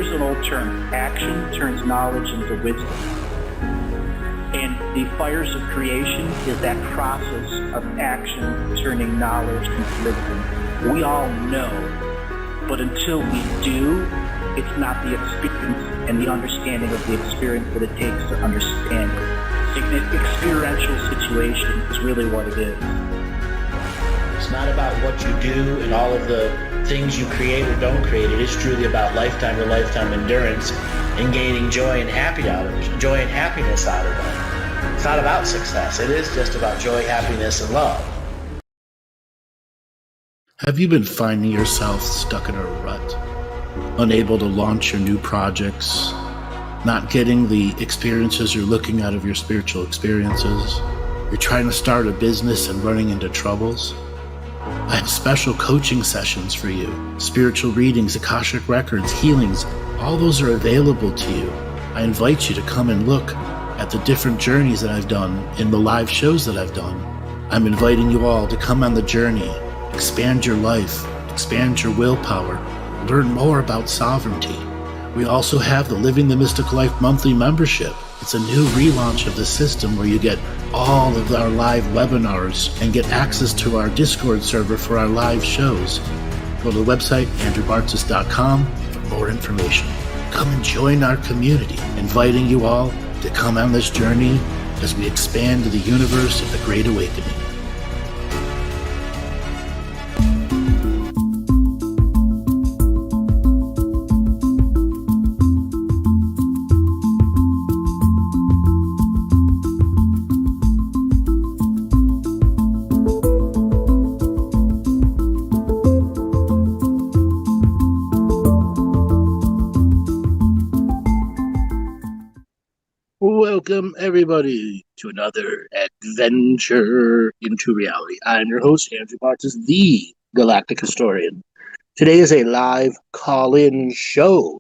here's an old term. Action turns knowledge into wisdom. And the fires of creation is that process of action turning knowledge into wisdom. We all know, but until we do, it's not the experience and the understanding of the experience that it takes to understand it. Experiential situation is really what it is. It's not about what you do and all of the things you create or don't create. It is truly about lifetime to lifetime endurance and gaining joy and happiness out of it. It's not about success. It is just about joy, happiness, and love. Have you been finding yourself stuck in a rut, unable to launch your new projects, not getting the experiences you're looking out of your spiritual experiences? You're trying to start a business and running into troubles? I have special coaching sessions for you. Spiritual readings, Akashic Records, healings, all those are available to you. I invite you to come and look at the different journeys that I've done in the live shows that I've done. I'm inviting you all to come on the journey, expand your life, expand your willpower, learn more about sovereignty. We also have the Living the Mystical Life monthly membership. It's a new relaunch of the system where you get all of our live webinars and get access to our Discord server for our live shows. Go to the website, andrewbartzis.com, for more information. Come and join our community, inviting you all to come on this journey as we expand to the universe of the Great Awakening. Welcome, everybody, to another adventure into reality. I'm your host, Andrew Bartzis, the Galactic Historian. Today is a live call-in show.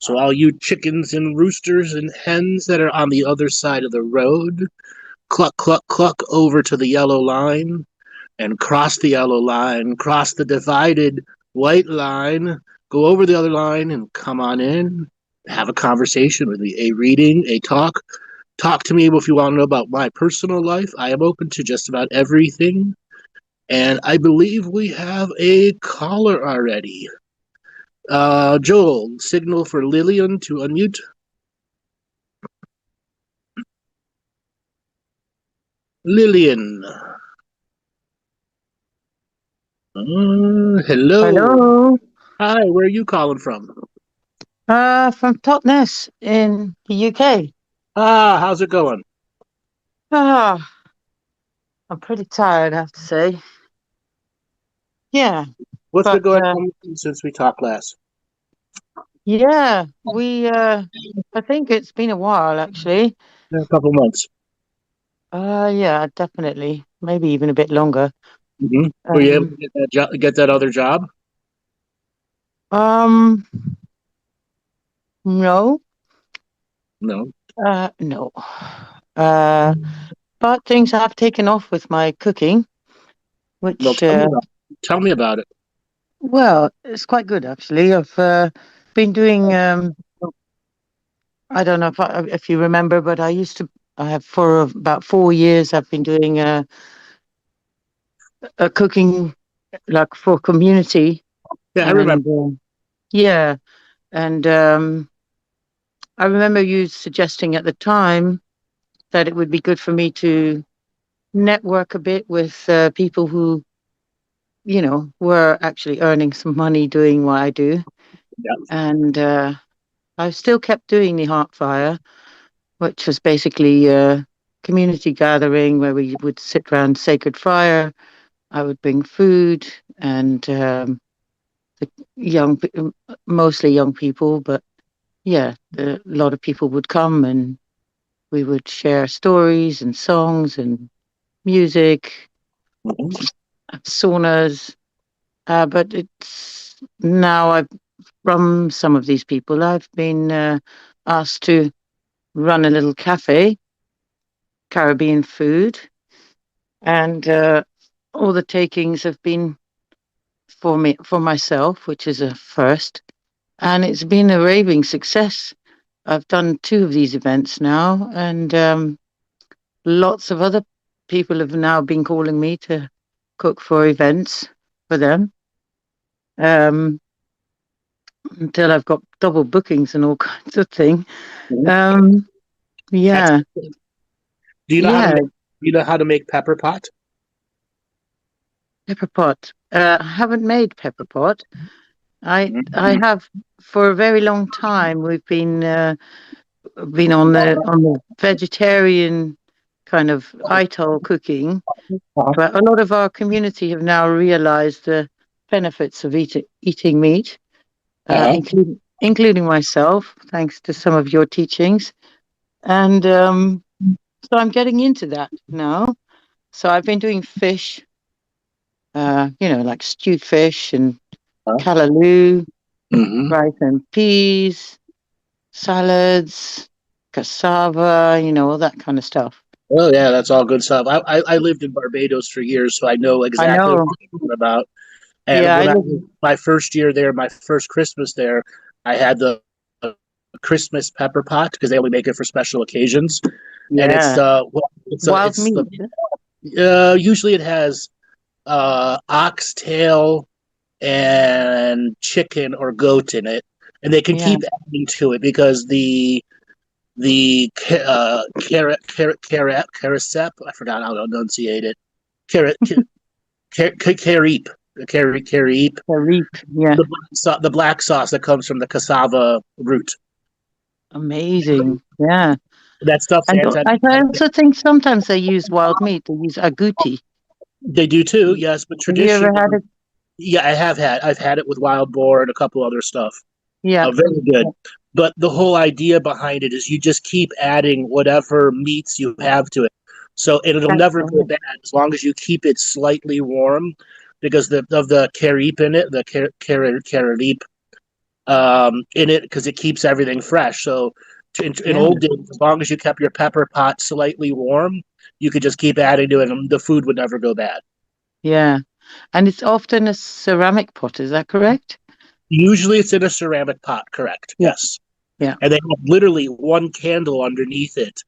So all you chickens and roosters and hens that are on the other side of the road, cluck, cluck, cluck over to the yellow line and cross the yellow line, cross the divided white line, go over the other line and come on in. Have a conversation with me, a reading, a talk. Talk to me if you want to know about my personal life. I am open to just about everything. And I believe we have a caller already. Joel, signal for Lillian to unmute. Lillian. Hello. Hello. Hi, where are you calling from? From Totnes in the UK. How's it going? I'm pretty tired, I have to say. Yeah. What's been But, going on since we talked last? yeah, I think it's been a while, actually. A couple months. Yeah, definitely. Maybe even a bit longer. Mm-hmm. Were you able to get that other job? No. No. No. But things have taken off with my cooking, which, Well, tell me about it. well, it's quite good, actually. I've been doing, I don't know if you remember, but I have for about 4 years, I've been doing a cooking, like, for community. Yeah, I remember. Yeah, and I remember you suggesting at the time that it would be good for me to network a bit with people who, were actually earning some money doing what I do. Yeah. And I still kept doing the Heart Fire, which was basically a community gathering where we would sit around sacred fire. I would bring food and the mostly young people, but yeah, a lot of people would come and we would share stories and songs and music, saunas. But it's now from some of these people, I've been asked to run a little cafe, Caribbean food, and all the takings have been for myself, which is a first. and it's been a raving success. I've done 2 of these events now, and lots of other people have now been calling me to cook for events for them. Until I've got double bookings and all kinds of thing. Yeah, Do you know yeah, how to make pepper pot? pepper pot. I haven't made pepper pot. I have for a very long time. We've been on the vegetarian kind of ITOL cooking, Uh-huh. but a lot of our community have now realized the benefits of eating meat, Uh-huh. including myself, thanks to some of your teachings. And so I'm getting into that now. So I've been doing fish, like stewed fish and callaloo, Mm-hmm. rice and peas, salads, cassava, all that kind of stuff. Oh yeah, that's all good stuff. I lived in Barbados for years, so I know I exactly what know. you're talking about. And Yeah, I when I live. my first year there, my first Christmas there, I had the Christmas pepper pot because they only make it for special occasions. And Yeah, wild it's meat. usually it has oxtail and chicken or goat in it, and they can Yeah, keep adding to it because caracep. I forgot how to enunciate it. Carrot carip carip. reap. Yeah, The black sauce that comes from the cassava root. amazing. Yeah, That stuff's and anti. I also think sometimes they use wild meat. They use agouti. They do too, yes, but Have you ever traditionally, had it? yeah, I've had it with wild boar and a couple other stuff. Yeah, Very good. But the whole idea behind it is you just keep adding whatever meats you have to it. So it'll that's never go right. bad as long as you keep it slightly warm because of the carip in it, the carip in it, because it keeps everything fresh. So in Yeah, old days, as long as you kept your pepper pot slightly warm, you could just keep adding to it and the food would never go bad. yeah. And it's often a ceramic pot. Is that correct? Usually it's in a ceramic pot, correct? Yeah, Yes. yeah. And they have literally one candle underneath it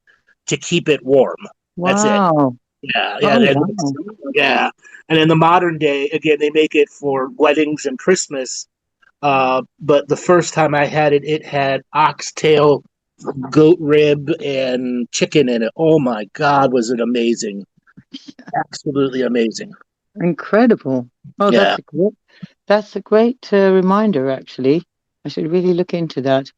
to keep it warm. That's it. Wow. Yeah, yeah, Oh, wow. yeah. And in the modern day, again, they make it for weddings and Christmas. But the first time I had it, it had oxtail, goat rib, and chicken in it. Oh my God, was it amazing! Absolutely amazing. Incredible. Oh, Yeah, that's a great reminder, actually. I should really look into that.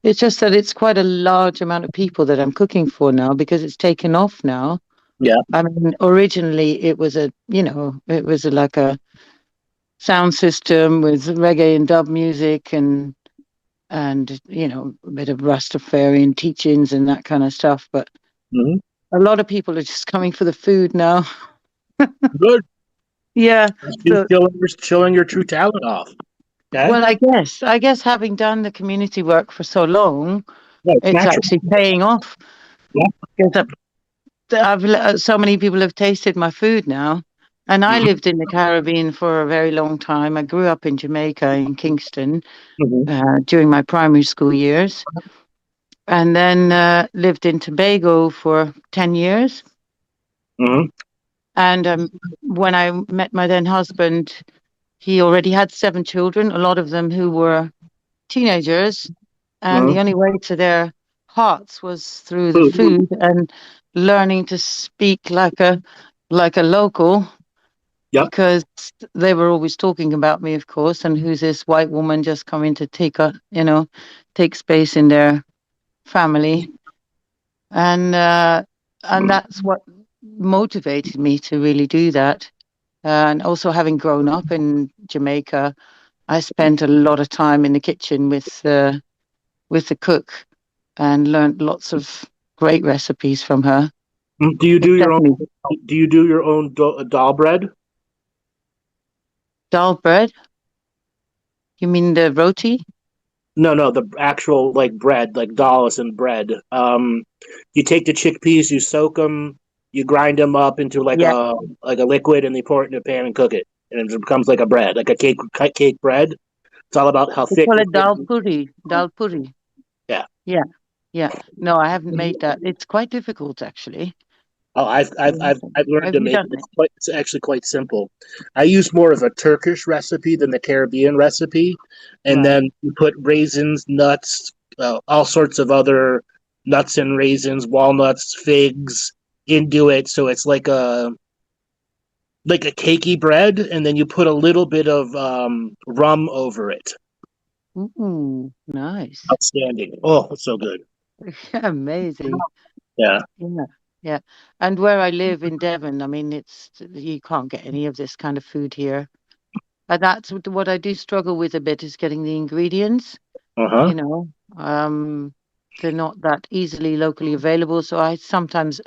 It's just that it's quite a large amount of people that I'm cooking for now because it's taken off now. yeah. I mean, originally it was like a sound system with reggae and dub music and a bit of Rastafarian teachings and that kind of stuff. But Hmm. a lot of people are just coming for the food now. Good. Yeah. You're So, showing your true talent off. Okay. well, I guess having done the community work for so long, Yeah, it's it's natural. actually paying off. Yeah. Because so many people have tasted my food now. And I Hmm. lived in the Caribbean for a very long time. I grew up in Jamaica, in Kingston, Hmm. during my primary school years, and then lived in Tobago for 10 years. Hmm. And when I met my then husband, he already had 7 children, a lot of them who were teenagers. And the Hmm. only way to their hearts was through the Food. food and learning to speak like a local, Yep. because they were always talking about me, of course, and who's this white woman just coming to take space in their family. And that's what motivated me to really do that. And also, having grown up in Jamaica, I spent a lot of time in the kitchen with the cook and learned lots of great recipes from her. Do you do It's your own? definitely Do you do your own dal bread? dal bread. You mean the roti? No, no, the actual like bread, like dal is in bread. You take the chickpeas, you soak them, you grind them up into Yeah. like a liquid, and you pour it in a pan and cook it, and it becomes like a bread, like a cake bread. It's all about how They thick call the it dal gravy. puri. Dal puri. Yeah. Yeah, yeah. No, I haven't made that. It's quite difficult, actually. Oh, I've learned Have to you make it. done it? It's actually quite simple. I use more of a Turkish recipe than the Caribbean recipe, and Right. then you put raisins, nuts, all sorts of other nuts and raisins, walnuts, figs into it. So it's like a cakey bread, and then you put a little bit of rum over it. Ooh, nice. Outstanding. Oh, it's so good. Amazing. Yeah. Yeah, yeah. And where I live in Devon, I mean, it's you can't get any of this kind of food here. And that's what I do struggle with a bit is getting the ingredients, Uh-huh. you know. Um, they're not that easily locally available, so I sometimes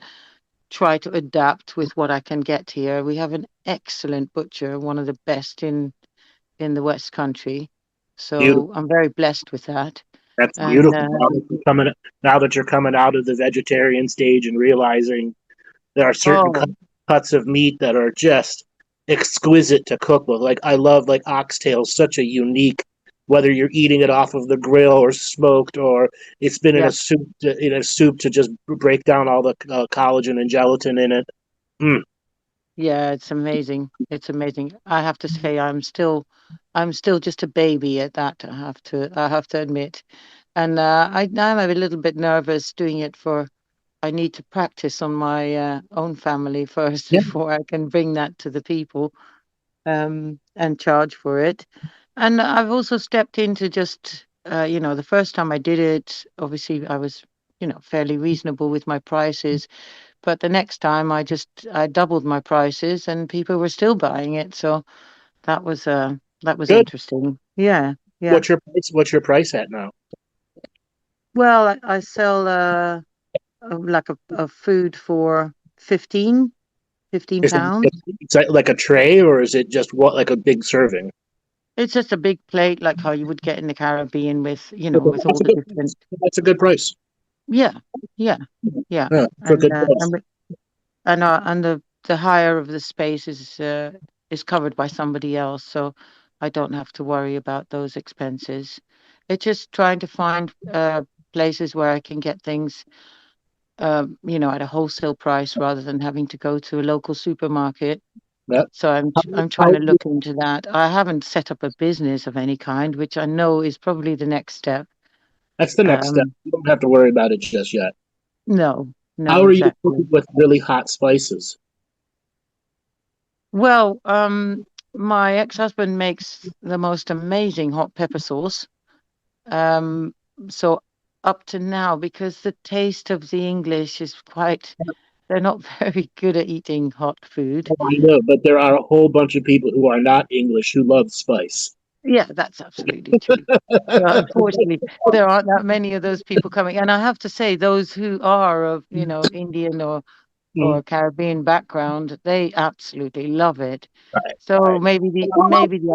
try to adapt with what I can get here. We have an excellent butcher, one of the best in the West Country. Beautiful. So I'm very blessed with that. That's And beautiful. Now that you're coming out of the vegetarian stage and realizing there are certain oh, cuts of meat that are just exquisite to cook with. Like I love like oxtail, such a unique. Whether you're eating it off of the grill or smoked, or it's been yeah, in a soup to just break down all the collagen and gelatin in it. Mm. yeah, it's amazing. It's amazing. I have to say I'm still just a baby at that. I have to admit. And I'm a little bit nervous doing it for I need to practice on my own family first Yeah, before I can bring that to the people and charge for it. And I've also stepped into just, the first time I did it, obviously I was, fairly reasonable with my prices. But the next time I doubled my prices and people were still buying it. So that was, that was good. interesting. Yeah. Yeah. What's your price at now? Well, I sell like a food for 15 Is pounds. it like a tray, or is it just what like a big serving? It's just a big plate like how you would get in the Caribbean with, with all That's a the good. different. That's a good price. Yeah, yeah, yeah. Yeah, for a And good price. and the hire of the space is covered by somebody else, so I don't have to worry about those expenses. It's just trying to find places where I can get things at a wholesale price rather than having to go to a local supermarket. Yeah. So How, I'm trying how, to look into that. I haven't set up a business of any kind, which I know is probably the next step. that's the next step. Um, You don't have to worry about it just yet. no, How no, are you cooking exactly. with really hot spices? Well, my ex-husband makes the most amazing hot pepper sauce. Um, so up to now, because the taste of the English is they're not very good at eating hot food. I know, but there are a whole bunch of people who are not English who love spice. Yeah, that's absolutely true. So unfortunately, there aren't that many of those people coming. And I have to say, those who are of, Indian or Mm, Caribbean background, they absolutely love it. right, So right. maybe the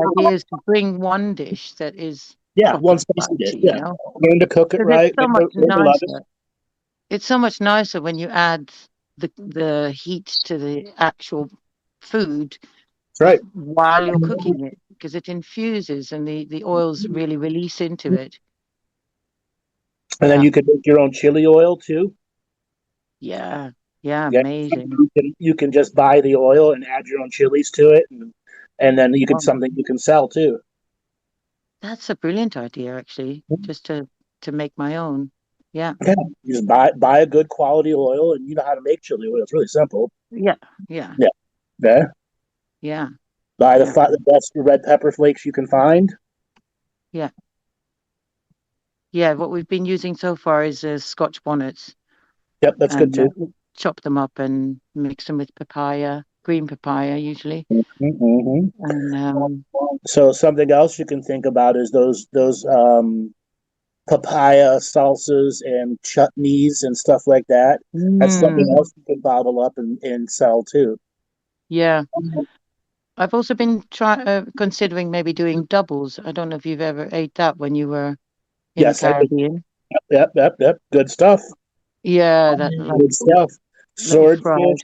idea is to bring one dish that is Yeah, proper one spicy dish. Yeah, spicy. learn to cook it Because it's right. so much Learn to love it. nicer. It's so much nicer when you add the heat to the actual food That's right. while you're cooking it, because it infuses and the oils really release into it. And then Yeah, you can make your own chili oil too. yeah, yeah, Yeah, amazing. you can just buy the oil and add your own chilies to it, and then you can Wow. something you can sell too. That's a brilliant idea, actually, just to make my own. Yeah, Yeah, you just buy a good quality oil, and you know how to make chili oil. It's really simple. yeah, yeah, Yeah, yeah. yeah, Buy yeah, the best red pepper flakes you can find. yeah, yeah. What we've been using so far is Scotch bonnets, Yep, that's good and too. we chop them up and mix them with papaya, green papaya usually, Mm-hmm. and So something else you can think about is those papaya salsas and chutneys and stuff like that. That's something mm, else you can bottle up and sell too. yeah. I've also been considering maybe doing doubles. I don't know if you've ever ate that when you were in the Yes, I did. Caribbean. Yep. Good stuff. Yeah, that Good stuff. little fries.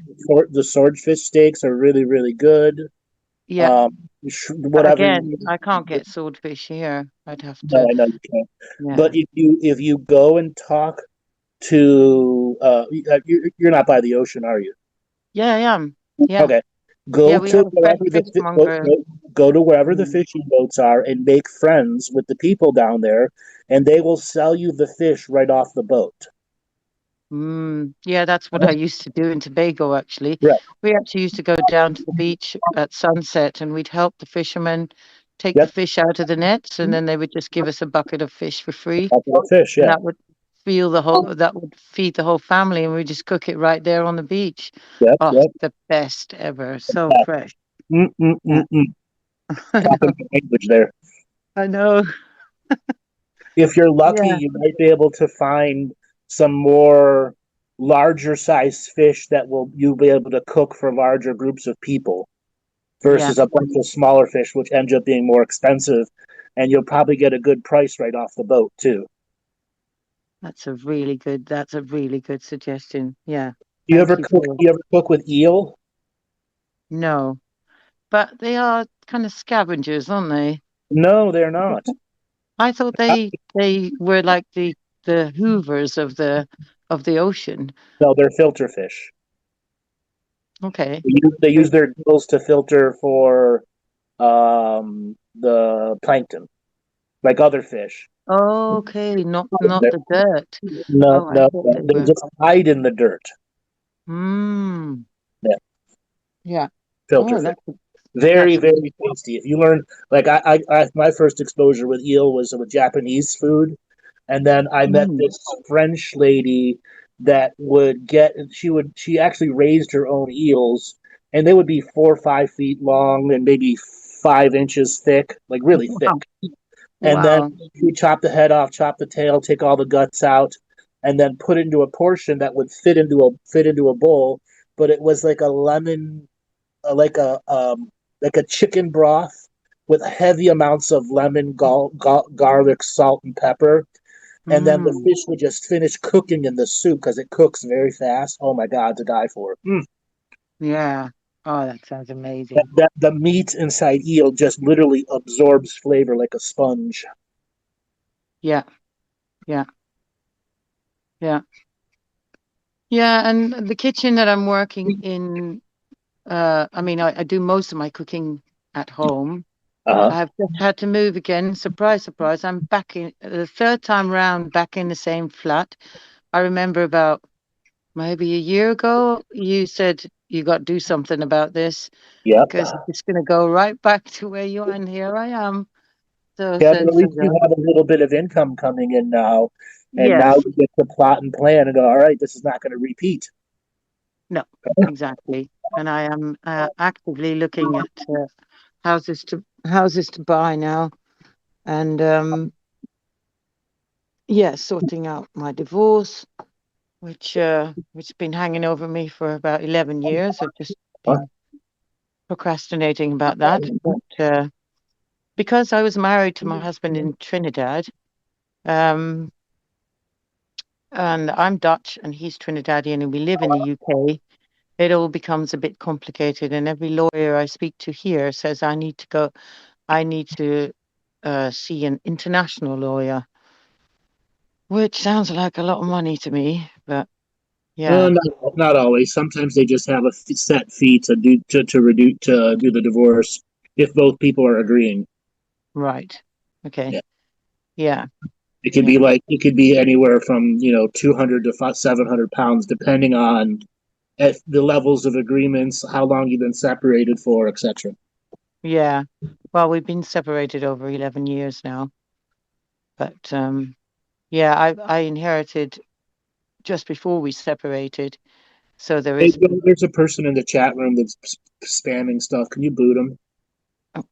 The swordfish steaks are really, really good. Yeah. Whatever. Again, I can't get swordfish here. I'd have No, to. I know you can't. Yeah. But if you go and talk to you're not by the ocean, are you? Yeah, I am. Yeah. Okay. Yeah, Go we to have a wherever fishmonger. go to wherever the Mm. fishing boats are and make friends with the people down there, and they will sell you the fish right off the boat. Yeah, that's what I used to do in Tobago, actually. Right. We actually used to go down to the beach at sunset and we'd help the fishermen take the Yep. fish out of the nets and then they would just give us a bucket of fish for free. Off the fish. And Yeah. that would feed the whole family and we just cook it right there on the beach. Yep. Oh, Yep. the best ever. So Yeah. fresh. Mm, mm, Yeah. mm, mm. I Talking know. the language there. I know. If you're lucky, Yeah. you might be able to find some more larger size fish that will you'll be able to cook for larger groups of people Yeah. versus a bunch of smaller fish, which ends up being more expensive, and you'll probably get a good price right off the boat too. That's a really good suggestion. Yeah. Do you ever Thank you cook? for You ever cook with eel? no. But they are kind of scavengers, aren't they? No, they're not. I thought they were like the hoovers of the ocean. No, they're filter fish. Okay. They use their gills to filter for the plankton, like other fish. Okay, not the dirt. No, Oh, I no, thought no. they They were. just hide in the dirt. Hmm. Yeah, Yeah. filter Oh, fish. that's Very, that's very tasty. If you learn, like my first exposure with eel was with Japanese food, and then I met mm. this French lady that she actually raised her own eels, and they would be 4 or 5 feet long and maybe 5 inches thick, like really thick. Wow. And then Wow. we chop the head off, chop the tail, take all the guts out, and then put it into a portion that would fit into a bowl. But it was like a lemon, uh, like a um, like a chicken broth with heavy amounts of lemon, garlic, salt, and pepper. And then the Mm. fish would just finish cooking in the soup because it cooks very fast. Oh my god, to die for! Yeah. Oh, that sounds That, amazing. that the meat inside eel just literally absorbs flavor like a sponge. Yeah. Yeah. Yeah. Yeah. And the kitchen that I'm working in, I mean, I do most of my cooking at home. Uh huh. I've just had to move again. Surprise, surprise. I'm back in the third time round, back in the same flat. I remember about maybe a year ago, you said you got to do something about this Yep. because it's going to go right back to where you are. And here I am. So Yeah, but at since, least you have a little bit of income coming in now, and now yes, you get to plot and plan and go, all right, this is not going to repeat. no, exactly. And I am actively looking at houses to buy now. And yeah, sorting out my divorce, which has been hanging over me for about 11 years. I've just been procrastinating about that. But because I was married to my husband in Trinidad, um, and I'm Dutch and he's Trinidadian and we live in the UK, it all becomes a bit complicated. And every lawyer I speak to here says I need to see an international lawyer, which sounds like a lot of money to me, but yeah, Not always. Sometimes they just have a set fee to do the divorce if both people are agreeing. right. Okay. Yeah, Yeah. it could be Yeah. like it could be anywhere from 200 to 700 pounds, depending on the levels of agreements, how long you've been separated for, etc. Yeah. Well, we've been separated over 11 years now, but yeah, I inherited just before we separated. So there Hey, is, there's a person in the chat room that's spamming stuff. Can you boot him? oh,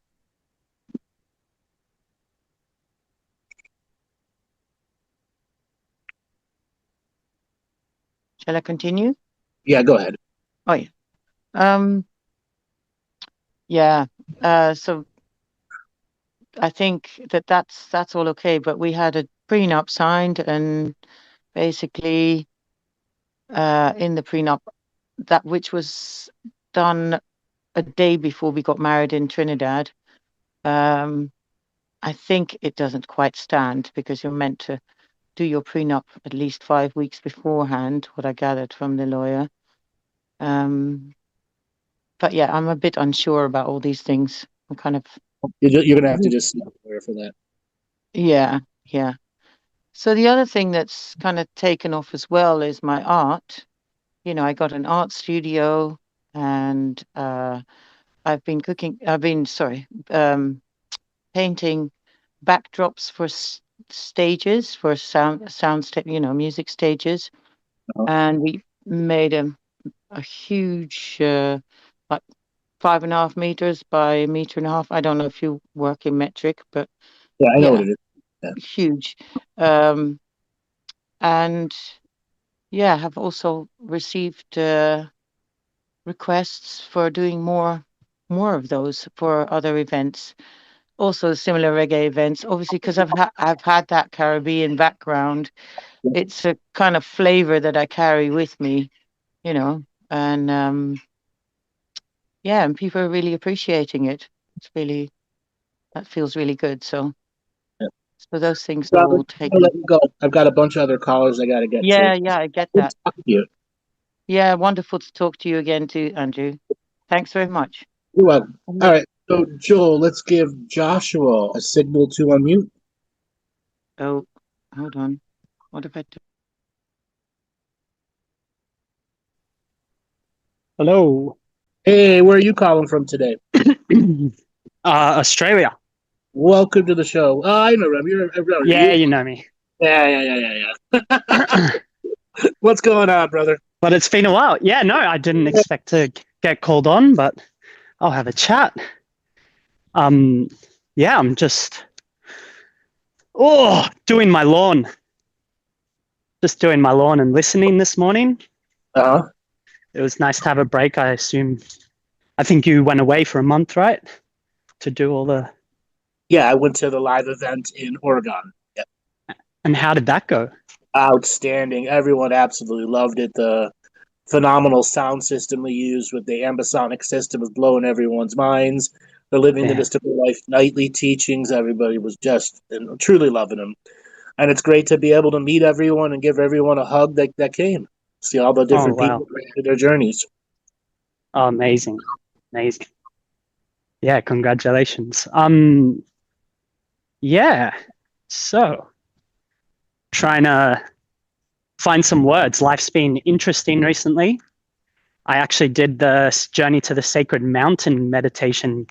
shall I continue? Yeah, go ahead. Oh yeah. Um, yeah. So I think that's all okay, but we had a prenup signed and basically in the prenup that which was done a day before we got married in Trinidad. I think it doesn't quite stand because you're meant to do your prenup at least 5 weeks beforehand, what I gathered from the lawyer. But yeah, I'm a bit unsure about all these things. I'm kind of, You're going to have to just see a lawyer for that. yeah. So the other thing that's kind of taken off as well is my art. I got an art studio, and I've been painting backdrops for stages, for music stages. Uh-huh. And we made a huge, like 5.5 meters by 1.5 meters. I don't know if you work in metric, but Yeah, I know what yeah, it is. Yeah. huge. And yeah, have also received requests for doing more of those for other events. Also similar reggae events, obviously, because I've had that Caribbean background. It's a kind of flavor that I carry with me, and yeah, and people are really appreciating it. That feels really good. So those things are Robert, all I'm gonna let taken. you go. I've got a bunch of other callers I got to get to. Yeah, I get Good that. talking to you. Yeah, wonderful to talk to you again too, Andrew. Thanks very much. You're welcome. All right. So, Joel, let's give Joshua a signal to unmute. Oh, hold on. What have I done? Hello. Hey, where are you calling from today? Australia. Welcome to the show. I know, Rob. Yeah, you know me. Yeah. What's going on, brother? But it's been a while. Yeah, no, I didn't expect to get called on, but I'll have a chat. Yeah, I'm just doing my lawn. Just doing my lawn and listening this morning. Uh-huh. It was nice to have a break. I think you went away for a month, right? To do all the. Yeah, I went to the live event in Oregon. Yep. And how did that go? Outstanding. Everyone absolutely loved it. The phenomenal sound system we used with the ambisonic system was blowing everyone's minds. The Living the Yeah. Mystical Life nightly teachings, everybody was just truly loving them. And it's great to be able to meet everyone and give everyone a hug that came. See all the different wow. people through their journeys. Oh, amazing. Yeah, congratulations. Yeah. So, trying to find some words. Life's been interesting recently. I actually did the Journey to the Sacred Mountain meditation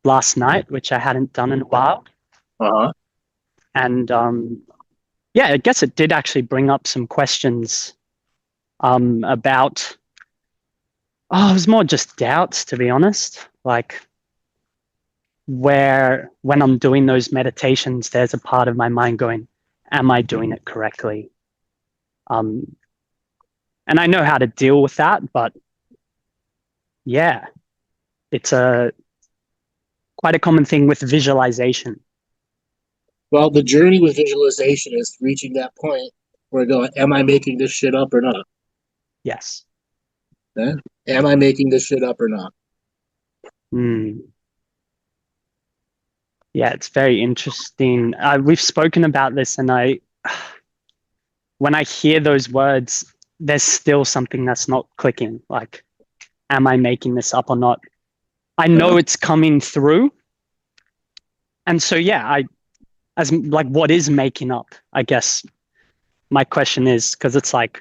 last night, which I hadn't done in a while. Uh-huh. And yeah, I guess it did actually bring up some questions about, it was more just doubts, to be honest. Like, when I'm doing those meditations, there's a part of my mind going, am I doing it correctly? And I know how to deal with that, but yeah, it's quite a common thing with visualization. Well, the journey with visualization is reaching that point where going, am I making this shit up or not? Yes. Yeah? Am I making this shit up or not? Yeah, it's very interesting. We've spoken about this, and when I hear those words, there's still something that's not clicking. Like, am I making this up or not? I know it's coming through. And so, yeah, what is making up? I guess my question is, because it's like,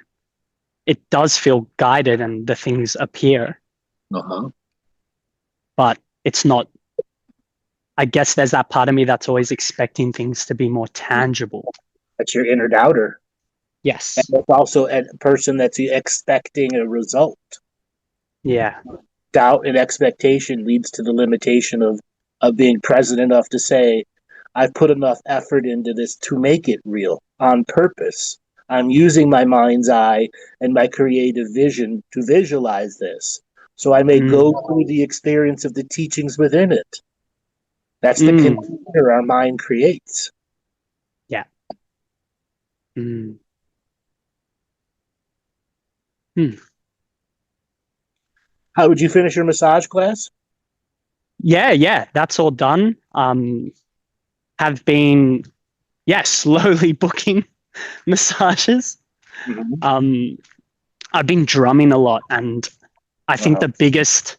it does feel guided and the things appear, but it's not. I guess there's that part of me that's always expecting things to be more tangible. That's your inner doubter. Yes. And it's also a person that's expecting a result. Yeah. Doubt and expectation leads to the limitation of being present enough to say, I've put enough effort into this to make it real on purpose. I'm using my mind's eye and my creative vision to visualize this. So I may go through the experience of the teachings within it. That's the container our mind creates. Yeah. How would you finish your massage class? Yeah, that's all done. Have been, slowly booking massages. Mhm. I've been drumming a lot, and I think the biggest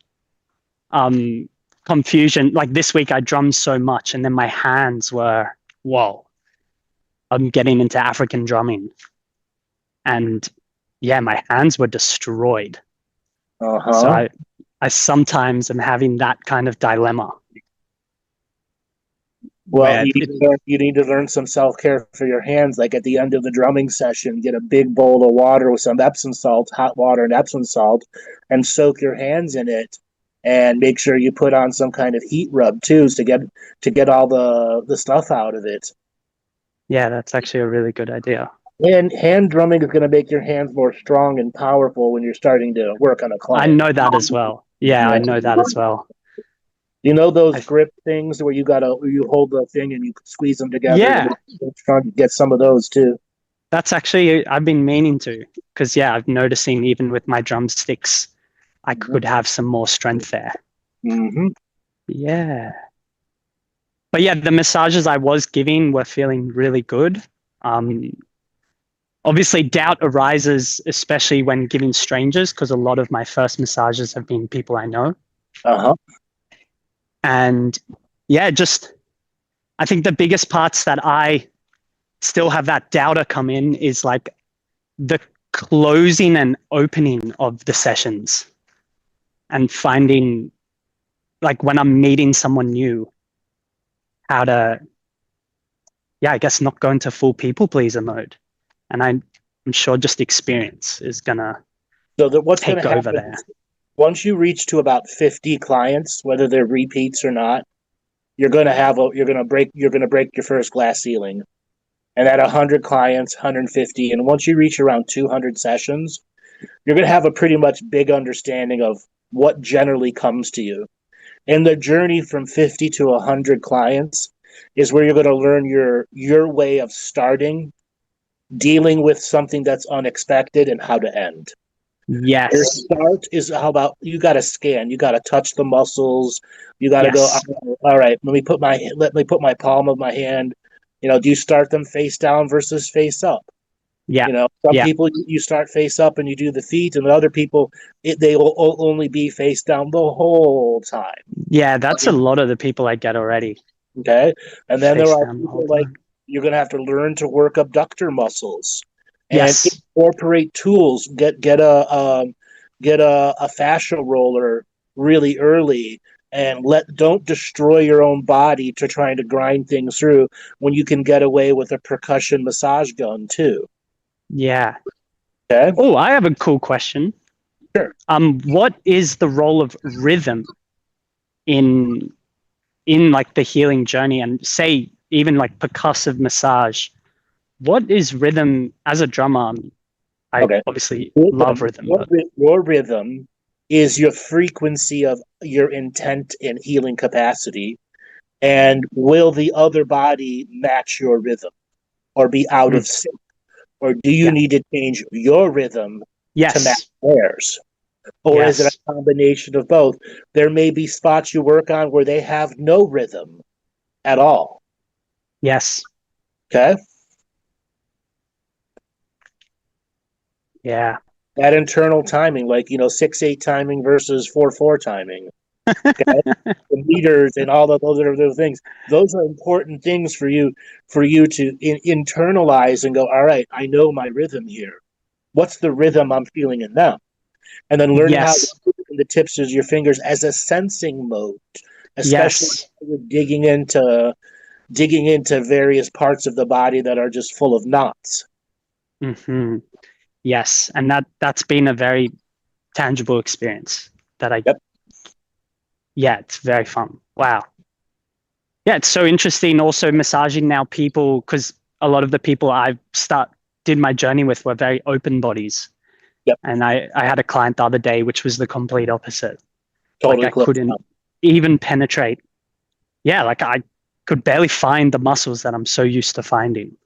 confusion, like this week I drummed so much, and then my hands were, whoa, I'm getting into African drumming. And yeah, my hands were destroyed. So I sometimes am having that kind of dilemma. Well, you need to learn some self-care for your hands. Like at the end of the drumming session, get a big bowl of water with some Epsom salt, hot water and Epsom salt, and soak your hands in it. And make sure you put on some kind of heat rub too, to get all the stuff out of it. Yeah, that's actually a really good idea. And hand drumming is going to make your hands more strong and powerful when you're starting to work on a client. I know that as well. Yeah, I know that as well. You know those grip things where you hold the thing and you squeeze them together? Yeah. Trying to get some of those too. That's actually, I've been meaning to, because I'm noticing even with my drumsticks, I could have some more strength there. Mm-hmm. Yeah. But yeah, the massages I was giving were feeling really good. Obviously, doubt arises, especially when giving strangers, because a lot of my first massages have been people I know. And yeah, I think the biggest parts that I still have that doubter come in is like the closing and opening of the sessions, and finding, like when I'm meeting someone new, how to, I guess not go into full people pleaser mode. And I'm sure just experience is gonna take over there. Once you reach to about 50 clients, whether they're repeats or not, you're gonna break your first glass ceiling. And at 100 clients, 150, and once you reach around 200 sessions, you're gonna have a pretty much big understanding of what generally comes to you. And the journey from 50 to 100 clients is where you're going to learn your way of starting, dealing with something that's unexpected, and how to end. Yes. Your start is how about you got to scan, you got to touch the muscles, you got to go. All right, let me put my palm of my hand. Do you start them face down versus face up? Yeah. Some people you start face up and you do the feet, and other people they will only be face down the whole time. Yeah, that's a lot of the people I get already. Okay, and then there are people like you're going to have to learn to work abductor muscles and incorporate tools. Get a fascia roller really early, and don't destroy your own body to trying to grind things through when you can get away with a percussion massage gun too. Yeah. Okay. Oh, I have a cool question. Sure. What is the role of rhythm in like the healing journey, and say even like percussive massage? What is rhythm as a drummer? I obviously love rhythm. Your rhythm is your frequency of your intent and healing capacity, and will the other body match your rhythm or be out of sync? Or do you need to change your rhythm to match theirs? Or is it a combination of both? There may be spots you work on where they have no rhythm at all. Yes. Okay? Yeah. That internal timing, like, 6/8 timing versus 4/4 timing. Okay? The meters and all of those other things. Those are important things for you to internalize and go, all right, I know my rhythm here. What's the rhythm I'm feeling in them? And then learning how to put the tips of your fingers as a sensing mode, especially when you're digging into various parts of the body that are just full of knots. Mm-hmm. Yes, and that's been a very tangible experience that yeah, it's very fun. Wow. Yeah, it's so interesting also massaging now people, because a lot of the people I did my journey with were very open bodies. Yep. And I had a client the other day, which was the complete opposite. Totally. Like I couldn't even penetrate. Yeah, like I could barely find the muscles that I'm so used to finding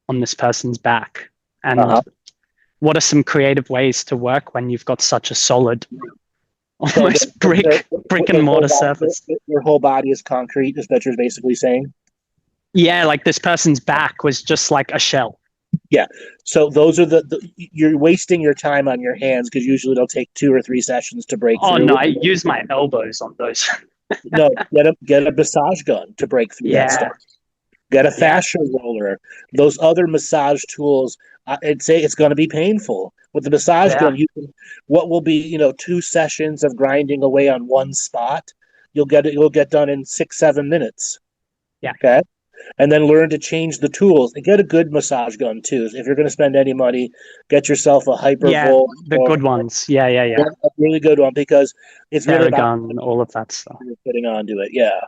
on this person's back. And what are some creative ways to work when you've got such a solid, So almost brick and mortar surface? Your whole body is concrete, is that you're basically saying? Yeah, like this person's back was just like a shell. Yeah. So those are you're wasting your time on your hands because usually it'll take 2 or 3 sessions to break Oh through. no, I use my elbows on those. No, get a massage gun to break through that Yeah. stuff. Get a fascia roller. Those other massage tools, I'd say it's going to be painful. With the massage gun, what will be 2 sessions of grinding away on one spot, you'll get done in 6-7 minutes. Yeah. Okay. And then learn to change the tools and get a good massage gun too. If you're going to spend any money, get yourself a Hypervolt. The good ones. Yeah. A really good one because it's really about all of that stuff. you're putting onto it. Yeah.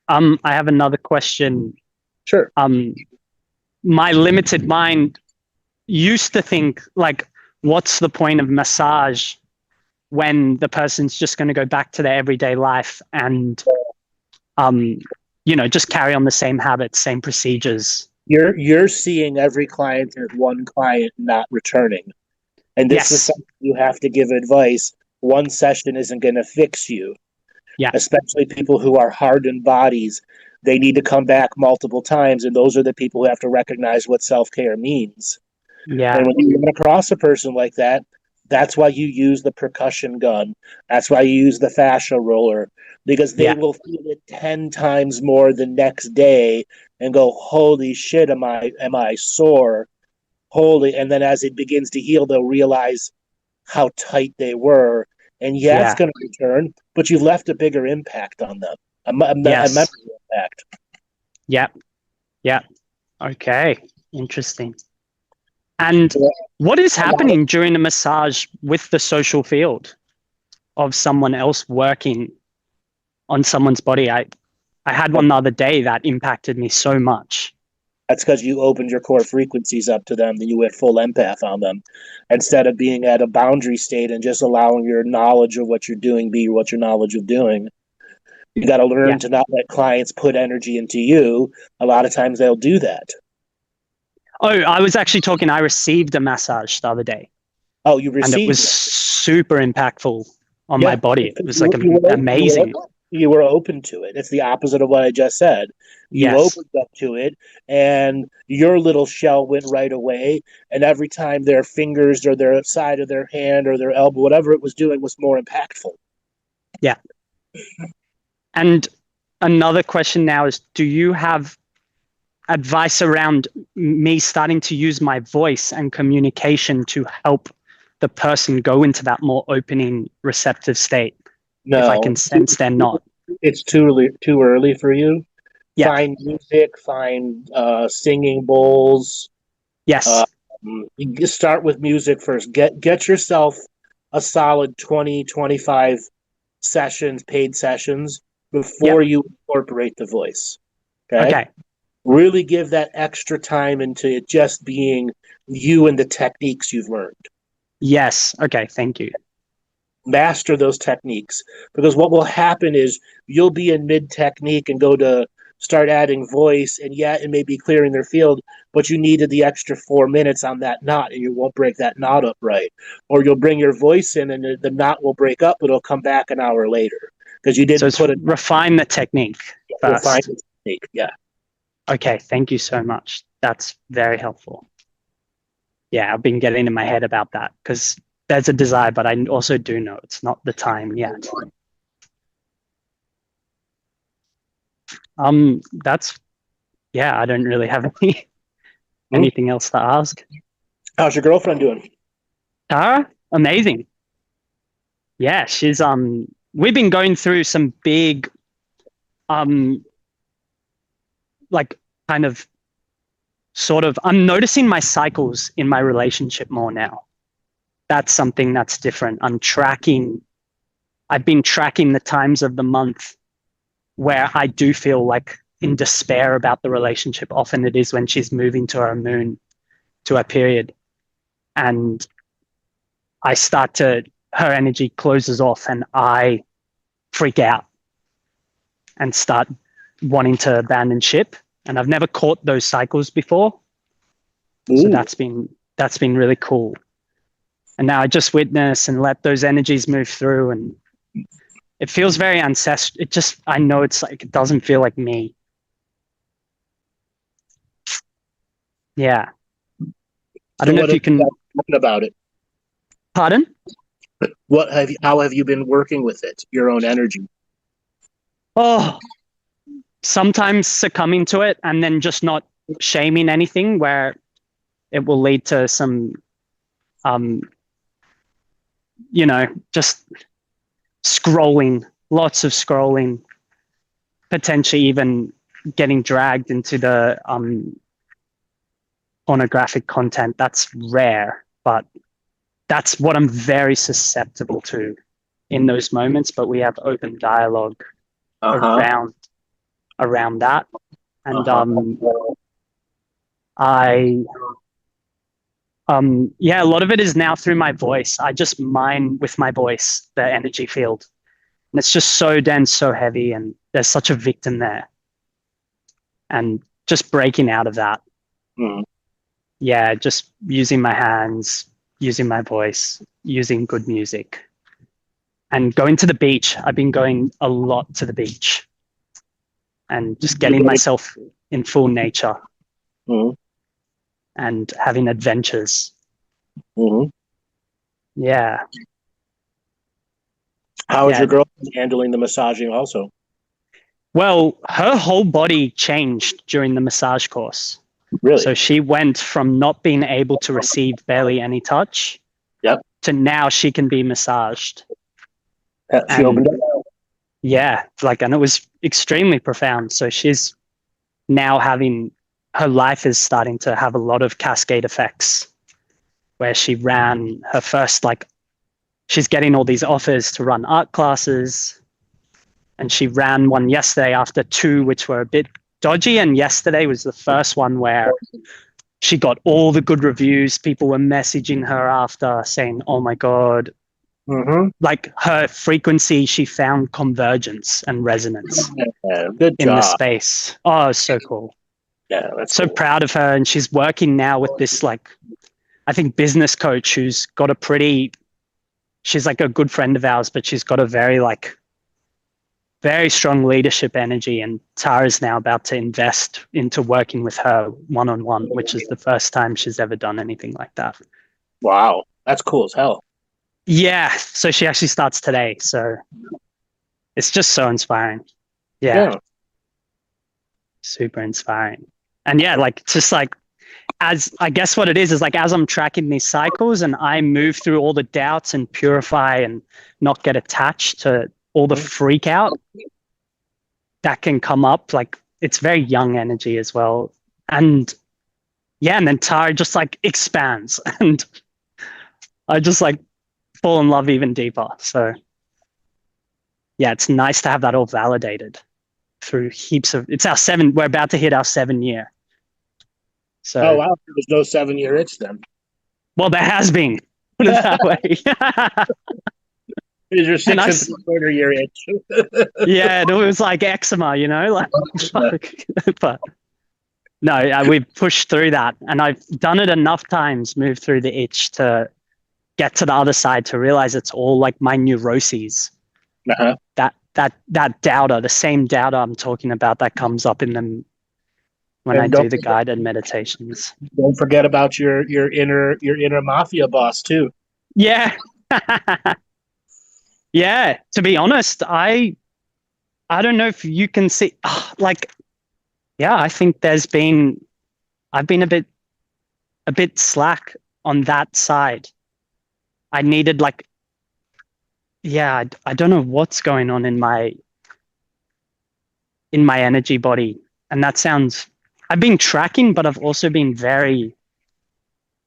I have another question. Sure. My limited mind used to think like, what's the point of massage when the person's just going to go back to their everyday life and, just carry on the same habits, same procedures. You're seeing every client as one client not returning. And this is something you have to give advice. One session isn't going to fix you. Yeah. Especially people who are hardened bodies. They need to come back multiple times, and those are the people who have to recognize what self-care means. Yeah. And when you run across a person like that, that's why you use the percussion gun. That's why you use the fascia roller, because they will feel it 10 times more the next day and go, holy shit, am I sore? Holy. And then as it begins to heal, they'll realize how tight they were. And it's going to return, but you've left a bigger impact on them. A memory impact. Yeah. Okay. Interesting. And what is happening during a massage with the social field of someone else working on someone's body? I had one the other day that impacted me so much. That's because you opened your core frequencies up to them, then you went full empath on them, instead of being at a boundary state and just allowing your knowledge of what you're doing be what your knowledge of doing. You got to learn to not let clients put energy into you. A lot of times they'll do that. Oh, I was actually talking, I received a massage the other day. Oh, you received and it was super impactful on my body. It was like amazing. You were open to it. It's the opposite of what I just said. You opened up to it, and your little shell went right away. And every time their fingers or their side of their hand or their elbow, whatever it was doing, was more impactful. Yeah. And another question now is, do you have advice around me starting to use my voice and communication to help the person go into that more opening, receptive state? No, if I can sense they're not. It's too early for you. Yeah. Find music, find singing bowls. Yes. You start with music first. Get yourself a solid 20, 25 sessions, paid sessions, before you incorporate the voice. Okay. Really give that extra time into it just being you and the techniques you've learned. Yes. Okay. Thank you. Master those techniques, because what will happen is you'll be in mid-technique and go to start adding voice, and it may be clearing their field, but you needed the extra 4 minutes on that knot, and you won't break that knot up right. Or you'll bring your voice in, and the knot will break up, but it'll come back an hour later because you didn't refine the technique first. Refine the technique, yeah. Okay, thank you so much. That's very helpful. Yeah, I've been getting in my head about that because there's a desire, but I also do know it's not the time yet. I don't really have anything else to ask. How's your girlfriend doing? Tara? Amazing. Yeah, she's we've been going through some big I'm noticing my cycles in my relationship more now. That's something that's different. I've been tracking the times of the month where I do feel like in despair about the relationship. Often it is when she's moving to her moon, to her period. And her energy closes off and I freak out and start wanting to abandon ship. And I've never caught those cycles before. Ooh. So that's been that's been really cool. And now I just witness and let those energies move through, and it feels very ancestral. I know it's like, it doesn't feel like me. Yeah. I don't know if you can. About it. Pardon? How have you been working with it? Your own energy. Oh, sometimes succumbing to it and then just not shaming anything, where it will lead to some, just scrolling, lots of scrolling, potentially even getting dragged into the pornographic content. That's rare, but that's what I'm very susceptible to in those moments. But we have open dialogue around that. And a lot of it is now through my voice. I just mine with my voice the energy field. And it's just so dense, so heavy, and there's such a victim there. And just breaking out of that. Mm. Yeah, just using my hands, using my voice, using good music. And going to the beach. I've been going a lot to the beach. And just getting myself in full nature. Mm. And having adventures. Mm-hmm. Yeah. How is your girl handling the massaging also? Well, her whole body changed during the massage course. Really? So she went from not being able to receive barely any touch to now she can be massaged. She opened up? Yeah, and it was extremely profound. So she's now her life is starting to have a lot of cascade effects, where she ran her first, she's getting all these offers to run art classes. And she ran one yesterday after 2, which were a bit dodgy. And yesterday was the first one where she got all the good reviews. People were messaging her after saying, oh my God, her frequency, she found convergence and resonance good in job. the space. Oh, so cool. Yeah, that's so cool. Proud of her. And she's working now with this, I think, business coach who's got she's a good friend of ours, but she's got a very very strong leadership energy, and Tara's now about to invest into working with her one-on-one, which is the first time she's ever done anything like that. Wow, that's cool as hell. Yeah, so she actually starts today, so it's just so inspiring. Yeah. Super inspiring. And as I guess what it is as I'm tracking these cycles and I move through all the doubts and purify and not get attached to all the freak out that can come up, it's very young energy as well. And and then Tara just expands, and I just fall in love even deeper. So it's nice to have that all validated through heaps of, we're about to hit our 7 year. So, oh wow, there was no 7-year itch then. Well, there has been, put it that way. Is your 6 and 1/4 year itch? Yeah, it was like eczema, but no, we've pushed through that, and I've done it enough times, moved through the itch to get to the other side, to realize it's all my neuroses. That doubter, the same doubter I'm talking about, that comes up in them when I do the guided meditations. Don't forget about your inner mafia boss too. Yeah. Yeah, to be honest, I don't know if you can see, I think I've been a bit slack on that side. I needed I don't know what's going on in my energy body. And that sounds, I've been tracking, but I've also been very,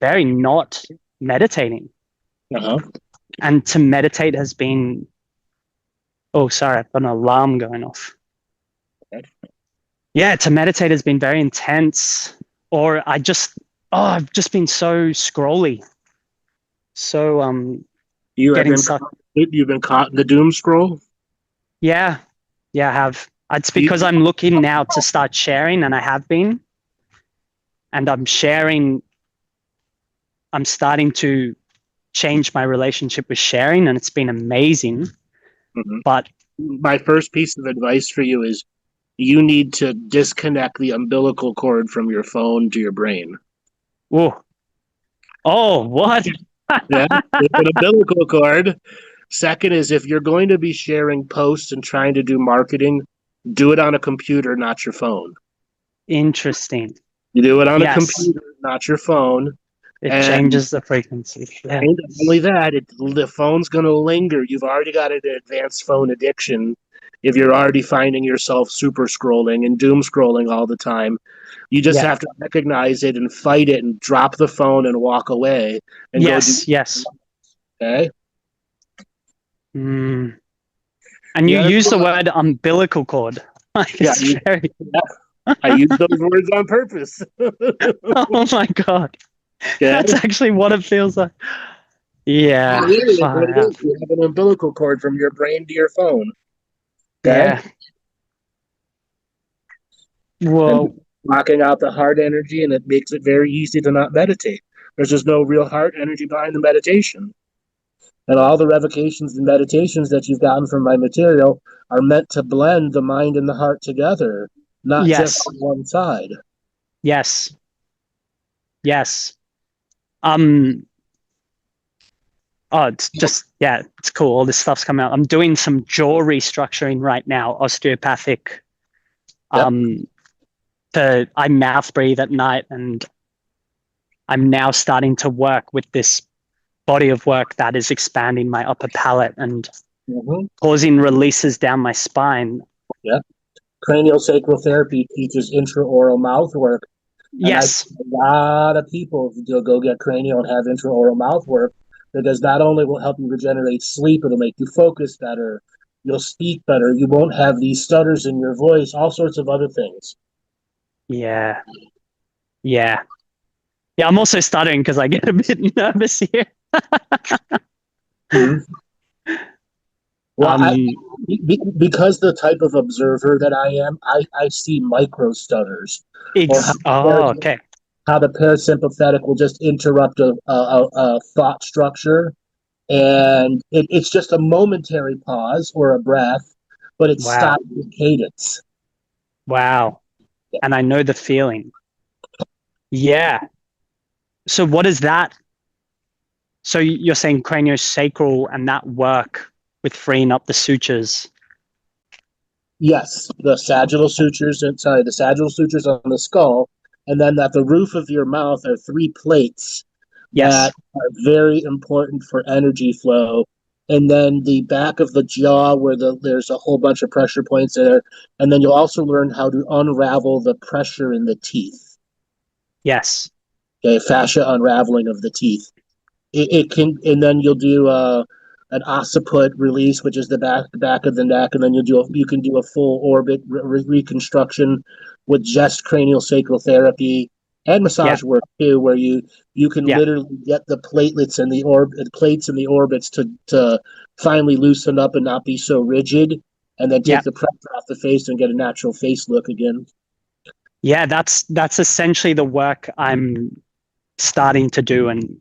very not meditating. And to meditate has been, oh, sorry, I've got an alarm going off. Yeah, to meditate has been very intense, or I've just been so scrolly. So, you've been caught in the doom scroll? Yeah, I have. It's because I'm looking now to start sharing, and I have been. And I'm sharing I'm starting to change my relationship with sharing, and it's been amazing. Mhm. But My first piece of advice for you is you need to disconnect the umbilical cord from your phone to your brain. what? Yeah, an umbilical cord. Second is if you're going to be sharing posts and trying to do marketing, do it on a computer, not your phone. Interesting. You do it on a Yes, computer, not your phone. it And changes the frequency. Yeah. not only that, the phone's going to linger. You've already got an advanced phone addiction. If you're already finding yourself super scrolling and doom scrolling all the time, you just Yeah. have to recognize it and fight it and drop the phone and walk away and go do. Yes. Okay. Mm. And you Yeah, use the word umbilical cord. Like, yeah, it's very. I use those words on purpose. Oh my God. Okay. That's actually what it feels like. Yeah. It is what Far it out. is. You have an umbilical cord from your brain to your phone. Okay. Yeah. And Well, blocking out the heart energy, and it makes it very easy to not meditate. There's just no real heart energy behind the meditation. And all the revocations and meditations that you've gotten from my material are meant to blend the mind and the heart together, not just yes. on one side. Yes. Yes. Um, it's just, yeah, it's cool. All this stuff's coming out. I'm doing some jaw restructuring right now, osteopathic. Yep. I mouth breathe at night, and I'm now starting to work with this body of work that is expanding my upper palate and causing releases down my spine. Yeah. Cranial sacral therapy teaches intraoral mouth work. And I see a lot of people go get cranial and have intraoral mouth work because not only will help you regenerate sleep, it'll make you focus better. You'll speak better. You won't have these stutters in your voice, all sorts of other things. Yeah. Yeah. Yeah, I'm also stuttering because I get a bit nervous here. Mm-hmm. Well, because the type of observer that I am, I see micro stutters. Okay. How the parasympathetic will just interrupt a thought structure. And it's just a momentary pause or a breath, but it Wow. stops the cadence. Wow. And I know the feeling. Yeah. So what is that? So you're saying craniosacral and that work with freeing up the sutures? Yes, the sagittal sutures on the skull, and then at the roof of your mouth are three plates that are very important for energy flow. And then the back of the jaw where there's a whole bunch of pressure points there. And then you'll also learn how to unravel the pressure in the teeth. Yes. Okay, fascia unraveling of the teeth. It can, and then you'll do an occiput release, which is the back of the neck, and then you can do a full orbit reconstruction with just cranial sacral therapy and massage work too, where you can literally get the platelets and the plates and the orbits to finally loosen up and not be so rigid, and then take the pressure off the face and get a natural face look again. Yeah, that's essentially the work I'm starting to do and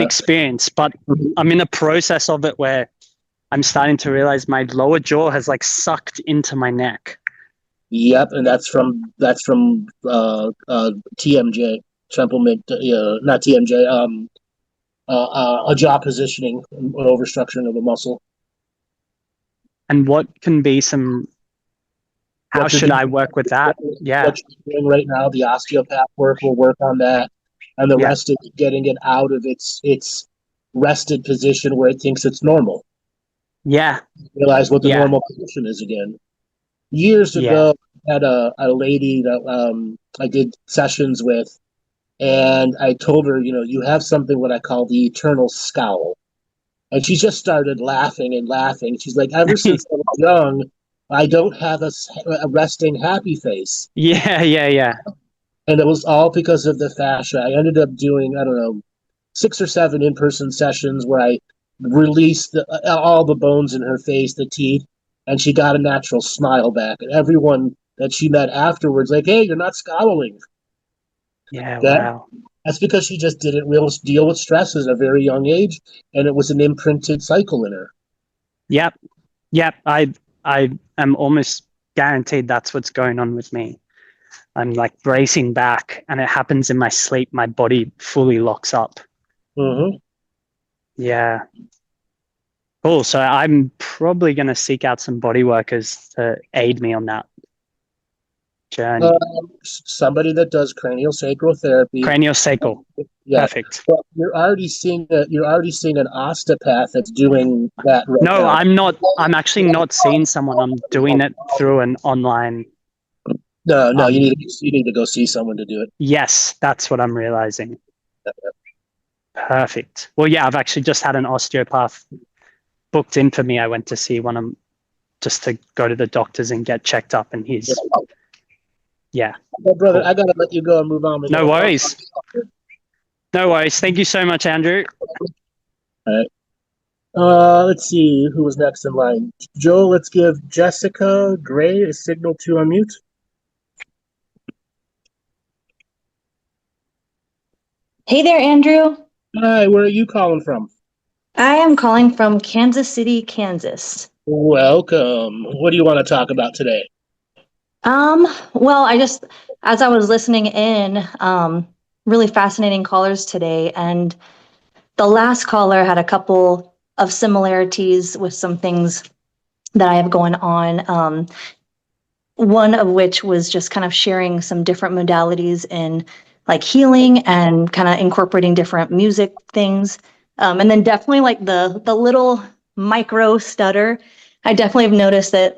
experience, but I'm in a process of it where I'm starting to realize my lower jaw has like sucked into my neck. Yep, and that's from TMJ, Templement, not TMJ, a jaw positioning, an overstructuring of a muscle. And what can be how should I work with that? Yeah. What you're doing right now, the osteopath work will work on that, and the rest is getting it out of its rested position where it thinks it's normal. Yeah. Realize what the normal position is again. Years ago, I had a lady that I did sessions with, and I told her, you have something what I call the eternal scowl. And she just started laughing and laughing. She's like, ever since I was young, I don't have a resting happy face. Yeah. And it was all because of the fascia. I ended up doing, I don't know, 6 or 7 in-person sessions where I released all the bones in her face, the teeth, and she got a natural smile back. And everyone that she met afterwards, like, hey, you're not scowling. Yeah, wow. That's because she just didn't deal with stress at a very young age, and it was an imprinted cycle in her. Yep. I am almost guaranteed that's what's going on with me. I'm like bracing back, and it happens in my sleep. My body fully locks up. Mm-hmm. Yeah. Cool. So I'm probably going to seek out some body workers to aid me on that journey. Somebody that does craniosacral therapy. Craniosacral. Yeah. Perfect. Well, you're already seeing an osteopath that's doing that right No, now. I'm not. I'm actually not seeing someone. I'm doing it through an online. No, you need to go see someone to do it. Yes, that's what I'm realizing. Perfect. Well, yeah, I've actually just had an osteopath booked in for me. I went to see one of them just to go to the doctors and get checked up, and he's yeah. Well, brother, cool. I gotta let you go and move on. No worries. No worries. Thank you so much, Andrew. All right. Let's see who was next in line. Joe, let's give Jessica Gray a signal to unmute. Hey there, Andrew. Hi, where are you calling from? I am calling from Kansas City, Kansas. Welcome. What do you want to talk about today? Well, as I was listening in, really fascinating callers today, and the last caller had a couple of similarities with some things that I have going on. One of which was just kind of sharing some different modalities in like healing and kind of incorporating different music things. And then definitely like the little micro stutter. I definitely have noticed that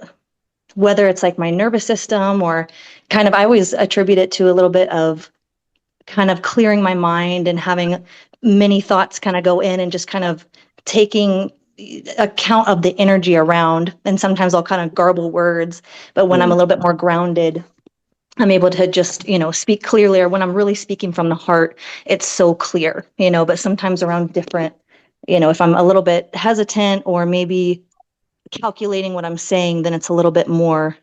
whether it's like my nervous system or kind of, I always attribute it to a little bit of kind of clearing my mind and having many thoughts kind of go in and just kind of taking account of the energy around. And sometimes I'll kind of garble words, but when I'm a little bit more grounded, I'm able to just, speak clearly, or when I'm really speaking from the heart, it's so clear, but sometimes around different, if I'm a little bit hesitant or maybe calculating what I'm saying, then it's a little bit more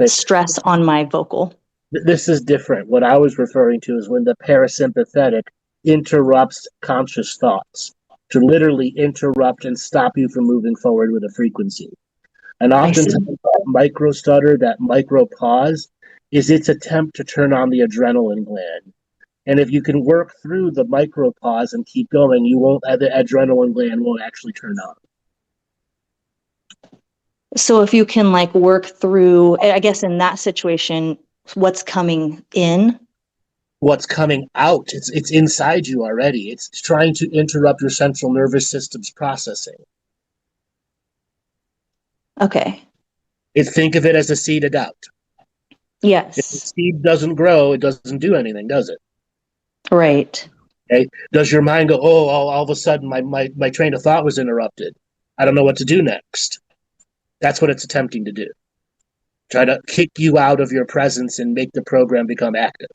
stress on my vocal. This is different. What I was referring to is when the parasympathetic interrupts conscious thoughts to literally interrupt and stop you from moving forward with a frequency. And oftentimes that micro stutter, that micro pause, is its attempt to turn on the adrenaline gland. And if you can work through the micro pause and keep going, the adrenaline gland won't actually turn on. So if you can like work through, I guess in that situation, what's coming in? What's coming out, it's inside you already. It's trying to interrupt your central nervous system's processing. Okay. Think of it as a seed of doubt. Yes. If the seed doesn't grow, it doesn't do anything, does it? Right. Okay. Does your mind go, all of a sudden my train of thought was interrupted. I don't know what to do next. That's what it's attempting to do. Try to kick you out of your presence and make the program become active.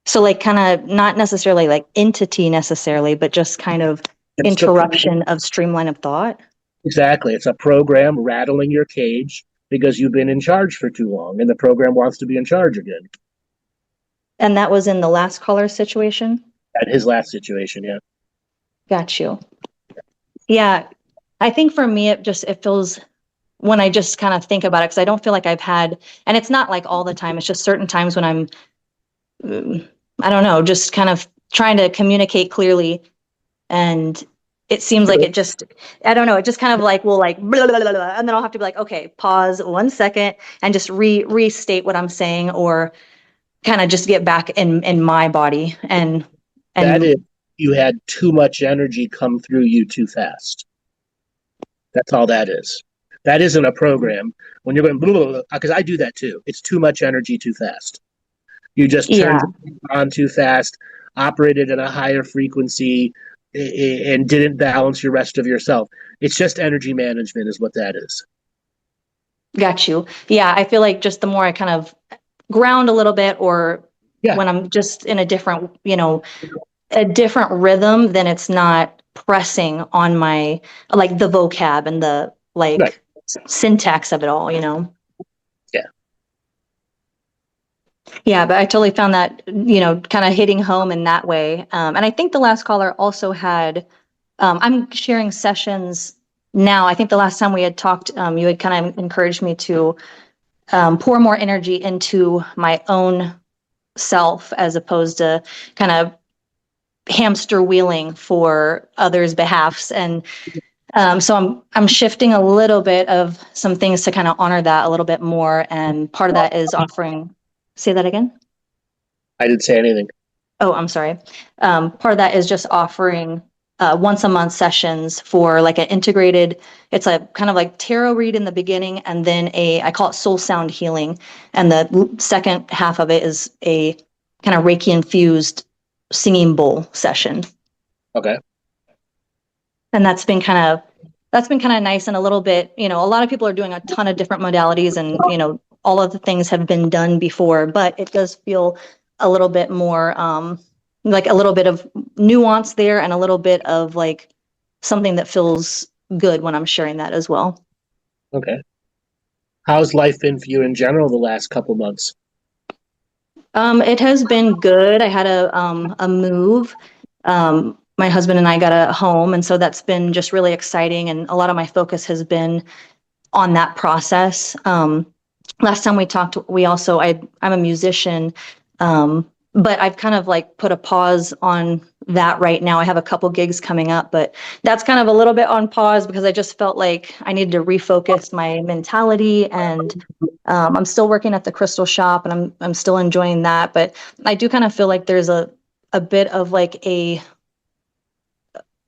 So like kind of not necessarily like entity necessarily, but just kind of interruption of streamline of thought. Exactly. It's a program rattling your cage because you've been in charge for too long and the program wants to be in charge again. And that was in the last caller situation? At his last situation, yeah. Got you. Yeah. I think for me, it feels, when I just kind of think about it, because I don't feel like I've had, and it's not like all the time, it's just certain times when I'm, I don't know, just kind of trying to communicate clearly. And it seems like it just, I don't know, it just kind of like will like, blah, blah, blah, blah, and then I'll have to be like, okay, pause 1 second and just restate what I'm saying, or kind of just get back in my body. And that is, you had too much energy come through you too fast. That's all that is. That isn't a program. When you're going, because I do that too. It's too much energy too fast. You just turned on too fast, operated at a higher frequency, and didn't balance your rest of yourself. It's just energy management is what that is. Got you. Yeah, I feel like just the more I kind of ground a little bit, or when I'm just in a different, a different rhythm, then it's not pressing on my, like the vocab and the syntax of it all, Yeah. Yeah, but I totally found that, kind of hitting home in that way. And I think the last caller also had, I'm sharing sessions now. I think the last time we had talked, you had kind of encouraged me to pour more energy into my own self as opposed to kind of hamster wheeling for others' behalfs. And so I'm shifting a little bit of some things to kind of honor that a little bit more. And part of that is offering, say that again? I didn't say anything. Oh, I'm sorry. Part of that is just offering once a month sessions for like an integrated, it's a kind of like tarot read in the beginning, and then I call it soul sound healing. And the second half of it is a kind of Reiki infused singing bowl session. Okay. And that's been kind of nice, and a little bit, a lot of people are doing a ton of different modalities, and all of the things have been done before, but it does feel a little bit more like a little bit of nuance there, and a little bit of like something that feels good when I'm sharing that as well. Okay. How's life been for you in general the last couple months? It has been good. I had a move. My husband and I got a home, and so that's been just really exciting. And a lot of my focus has been on that process. Last time we talked, I'm a musician, but I've kind of like put a pause on that right now. I have a couple gigs coming up, but that's kind of a little bit on pause because I just felt like I needed to refocus my mentality. And I'm still working at the crystal shop, and I'm still enjoying that. But I do kind of feel like there's a bit of like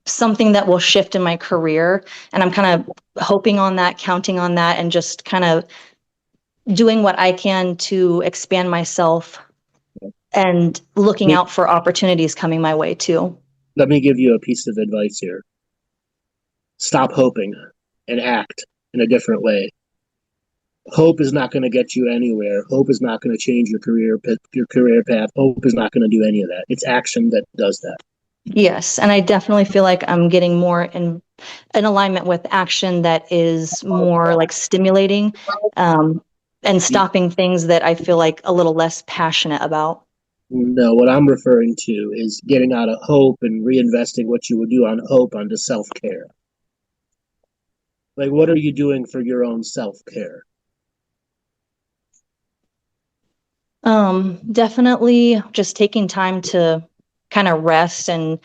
something that will shift in my career, and I'm kind of hoping on that, counting on that, and just kind of doing what I can to expand myself and looking out for opportunities coming my way too. Let me give you a piece of advice here. Stop hoping and act in a different way. Hope is not going to get you anywhere. Hope is not going to change your career path. Hope is not going to do any of that. It's action that does that. Yes, and I definitely feel like I'm getting more in alignment with action that is more like stimulating, and stopping things that I feel like a little less passionate about. No, what I'm referring to is getting out of hope and reinvesting what you would do on hope onto self-care. Like, what are you doing for your own self-care? Definitely just taking time to kind of rest and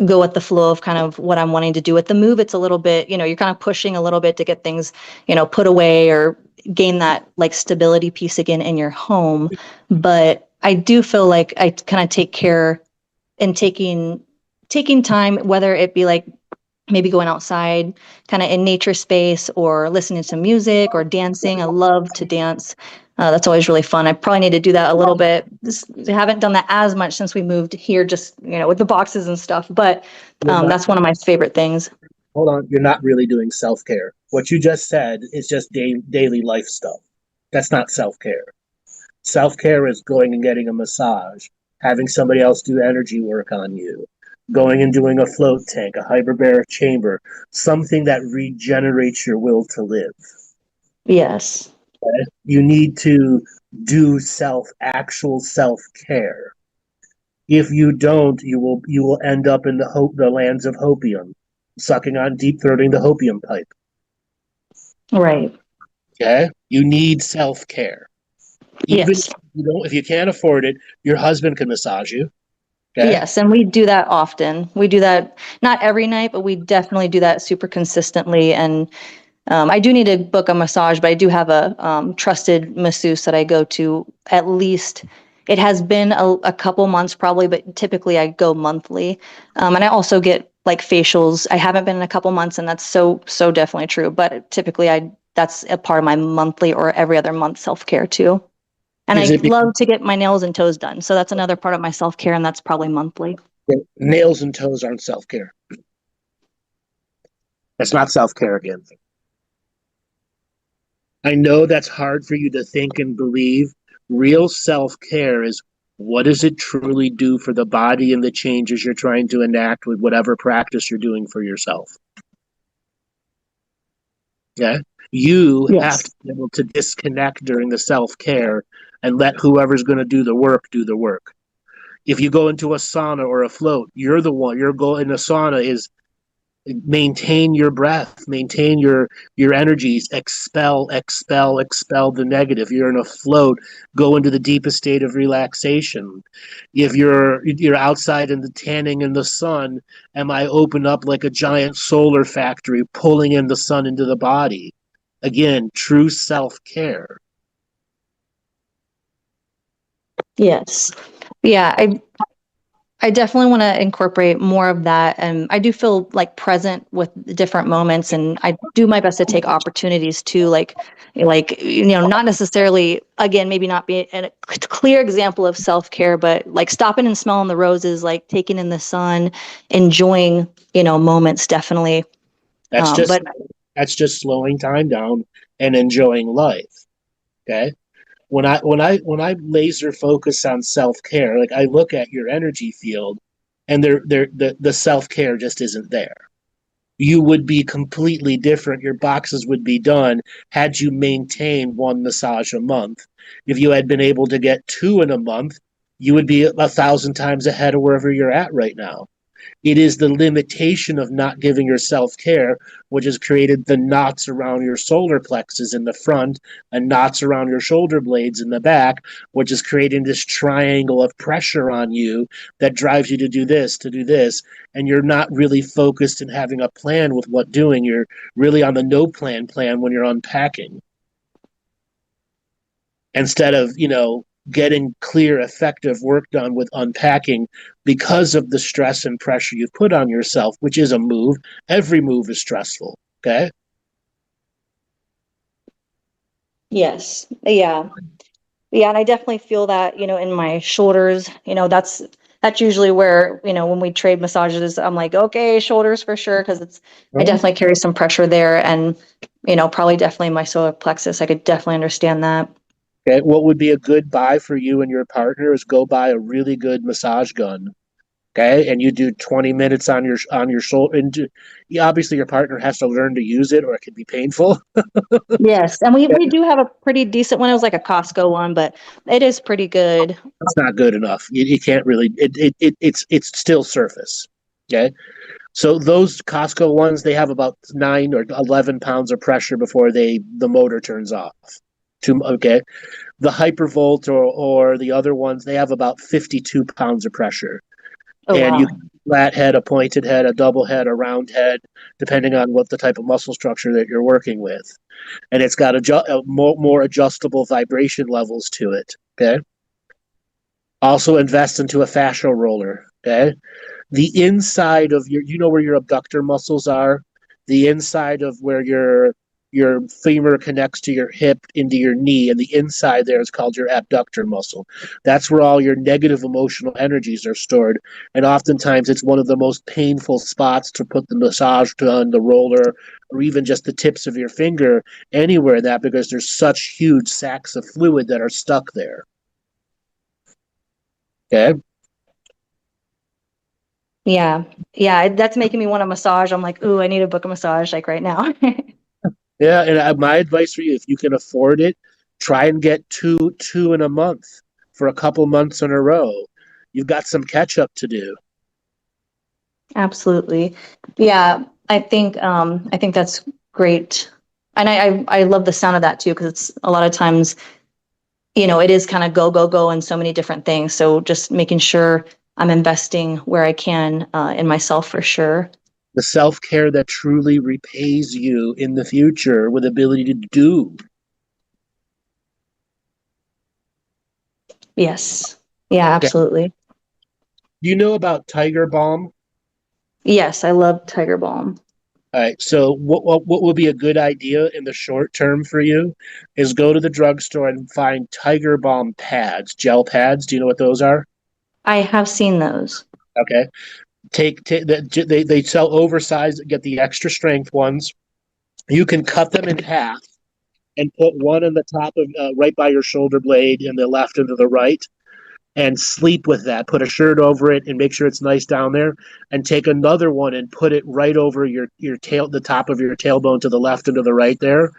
go with the flow of kind of what I'm wanting to do. With the move, it's a little bit, you're kind of pushing a little bit to get things, put away or gain that like stability piece again in your home. But I do feel like I kind of take care in taking time, whether it be like maybe going outside kind of in nature space, or listening to music or dancing. I love to dance. That's always really fun. I probably need to do that a little bit. I haven't done that as much since we moved here, just, with the boxes and stuff. But that's one of my favorite things. Hold on. You're not really doing self-care. What you just said is just daily life stuff. That's not self-care. Self-care is going and getting a massage, having somebody else do energy work on you, going and doing a float tank, a hyperbaric chamber, something that regenerates your will to live. Yes. Okay? You need to do actual self-care. If you don't, you will end up in the lands of hopium, sucking on, deep throating the hopium pipe. Right. Okay? You need self-care. Even if you can't afford it, your husband can massage you. Okay? Yes, and we do that often. We do that not every night, but we definitely do that super consistently. And I do need to book a massage, but I do have a trusted masseuse that I go to at least. It has been a couple months probably, but typically I go monthly. And I also get like facials. I haven't been in a couple months, and that's so definitely true. But typically that's a part of my monthly or every other month self-care too. And I love to get my nails and toes done. So that's another part of my self-care, and that's probably monthly. Nails and toes aren't self-care. That's not self-care again. I know that's hard for you to think and believe. Real self-care is, what does it truly do for the body and the changes you're trying to enact with whatever practice you're doing for yourself? Yeah. You have to be able to disconnect during the self-care and let whoever's going to do the work do the work. If you go into a sauna or a float, you're the one. Your goal in a sauna is maintain your breath, maintain your energies, expel the negative. You're in a float, go into the deepest state of relaxation. If you're outside in the tanning in the sun, am I open up like a giant solar factory pulling in the sun into the body? Again, true self-care. Yes. Yeah, I definitely want to incorporate more of that. And I do feel like present with the different moments, and I do my best to take opportunities to not necessarily, again, maybe not be a clear example of self-care, but like stopping and smelling the roses, like taking in the sun, enjoying, moments, definitely. That's just But that's just slowing time down and enjoying life. Okay. When I laser focus on self-care, like I look at your energy field, and the self-care just isn't there. You would be completely different. Your boxes would be done had you maintained one massage a month. If you had been able to get 2 in a month, you would be 1,000 times ahead of wherever you're at right now. It is the limitation of not giving yourself care, which has created the knots around your solar plexus in the front and knots around your shoulder blades in the back, which is creating this triangle of pressure on you that drives you to do this, and you're not really focused and having a plan with what doing. You're really on the no plan when you're unpacking. Instead of, getting clear, effective work done with unpacking because of the stress and pressure you've put on yourself, which is a move. Every move is stressful. Okay. yes, yeah. Yeah, and I definitely feel that, in my shoulders, that's usually where, when we trade massages, I'm like, okay, shoulders for sure, because I definitely carry some pressure there, and, probably definitely my solar plexus. I could definitely understand that. Okay. What would be a good buy for you and your partner is go buy a really good massage gun. Okay. And you do 20 minutes on your shoulder. And obviously your partner has to learn to use it, or it can be painful. Yes, and we do have a pretty decent one. It was like a Costco one, but it is pretty good. That's not good enough. You can't really. It's still surface. Okay. So those Costco ones, they have about 9 or 11 pounds of pressure before the motor turns off. Okay. The Hypervolt or the other ones, they have about 52 pounds of pressure. Oh, And wow. you can flat head, a pointed head, a double head, a round head, depending on what the type of muscle structure that you're working with. And it's got more adjustable vibration levels to it. Okay. Also invest into a fascial roller. Okay. The inside of where your abductor muscles are, the inside of where your femur connects to your hip into your knee, and the inside there is called your abductor muscle. That's where all your negative emotional energies are stored. And oftentimes it's one of the most painful spots to put the massage on the roller, or even just the tips of your finger, anywhere in that, because there's such huge sacs of fluid that are stuck there. Okay. Yeah, yeah, that's making me want a massage. I'm like, ooh, I need to book a massage like right now. Yeah, and my advice for you, if you can afford it, try and get two in a month for a couple months in a row. You've got some catch up to do. Absolutely. Yeah, I think that's great. And I love the sound of that too, because it's a lot of times, it is kind of go, go, go in so many different things. So just making sure I'm investing where I can in myself for sure. The self-care that truly repays you in the future with ability to do. Yes. Yeah, absolutely. Do you know about Tiger Balm? Yes, I love Tiger Balm. All right. So what would be a good idea in the short term for you is go to the drugstore and find Tiger Balm pads, gel pads. Do you know what those are? I have seen those. Okay. They sell oversized, get the extra strength ones. You can cut them in half and put one on the top of right by your shoulder blade and the left and to the right, and sleep with that. Put a shirt over it and make sure it's nice down there, and take another one and put it right over your tail, the top of your tailbone to the left and to the right there.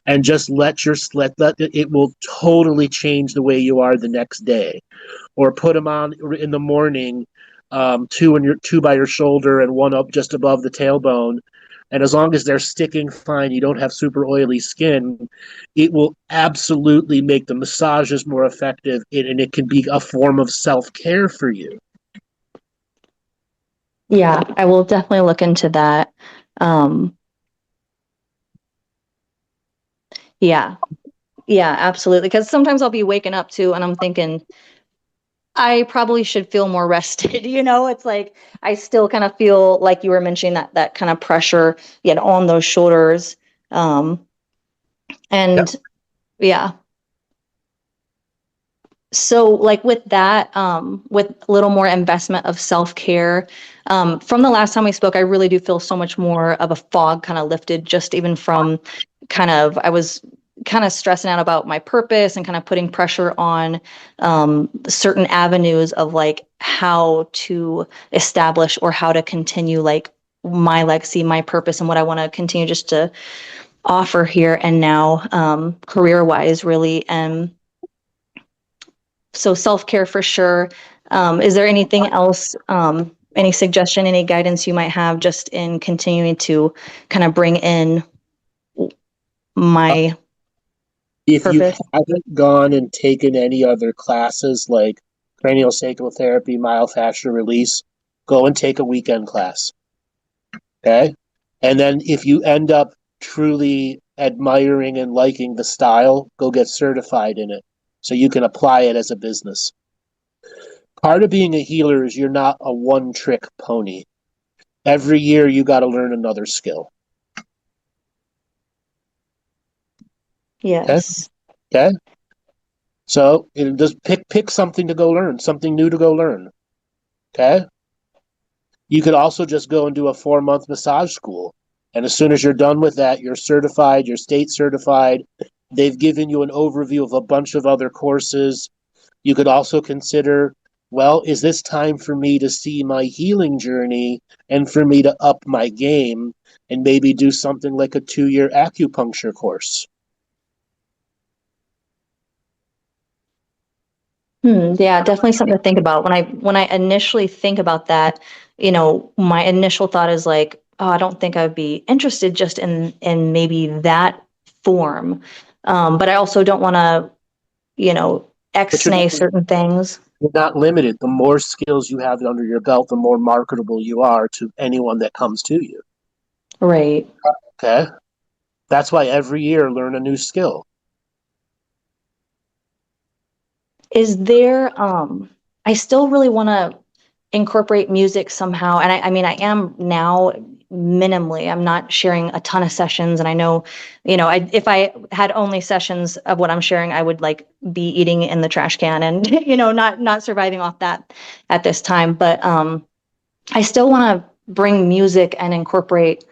and just let it will totally change the way you are the next day. Or put them on in the morning, two by your shoulder and one up just above the tailbone. And as long as they're sticking fine, you don't have super oily skin, it will absolutely make the massages more effective, and it can be a form of self-care for you. Yeah, I will definitely look into that. Yeah, yeah, absolutely. Because sometimes I'll be waking up too, and I'm thinking, I probably should feel more rested. It's like I still kind of feel like you were mentioning that kind of pressure, on those shoulders. And yeah. So like with that, with a little more investment of self-care, from the last time we spoke, I really do feel so much more of a fog kind of lifted, just even from I was kind of stressing out about my purpose and kind of putting pressure on certain avenues of like how to establish or how to continue like my legacy, my purpose, and what I want to continue just to offer here and now, career-wise, really. And so self-care for sure. Is there anything else, any suggestion, any guidance you might have just in continuing to kind of bring in my If you purpose? haven't gone and taken any other classes like cranial sacral therapy, myofascial release, go and take a weekend class. Okay? And then if you end up truly admiring and liking the style, go get certified in it so you can apply it as a business. Part of being a healer is you're not a one-trick pony. Every year you got to learn another skill. Yes. Okay? So just pick something to go learn, something new to go learn. Okay? You could also just go and do a 4-month massage school. And as soon as you're done with that, you're certified, you're state certified. They've given you an overview of a bunch of other courses. You could also consider, well, is this time for me to see my healing journey and for me to up my game and maybe do something like a 2-year acupuncture course? Yeah, definitely something to think about. When I initially think about that, my initial thought is like, oh, I don't think I would be interested just in maybe that form. But I also don't want to, But ex-nay certain things. you're not limited. The more skills you have under your belt, the more marketable you are to anyone that comes to you. Right. Okay? That's why every year learn a new skill. Is there, I still really want to incorporate music somehow. And I mean, I am now minimally, I'm not sharing a ton of sessions. And I know, if I had only sessions of what I'm sharing, I would like be eating in the trash can and, not surviving off that at this time. But, I still want to bring music and incorporate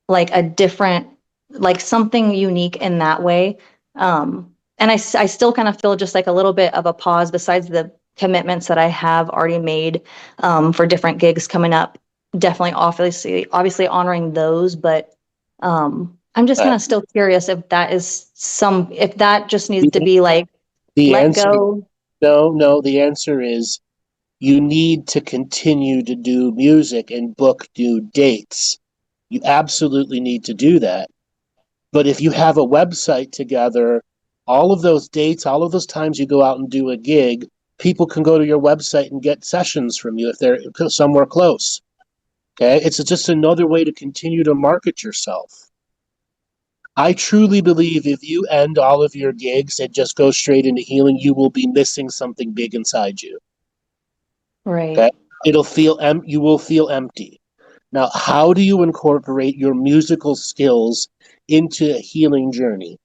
like a different, like something unique in that way. And I still kind of feel just like a little bit of a pause besides the commitments that I have already made for different gigs coming up. Definitely, obviously honoring those, but I'm just kind of still curious if if that just needs to be like The let answer, go. no, the answer is you need to continue to do music and book new dates. You absolutely need to do that. But if you have a website together, all of those dates, all of those times you go out and do a gig, people can go to your website and get sessions from you if they're somewhere close. Okay? It's just another way to continue to market yourself. I truly believe if you end all of your gigs and just go straight into healing, you will be missing something big inside you. Right. Okay? You will feel empty. Now, how do you incorporate your musical skills into a healing journey?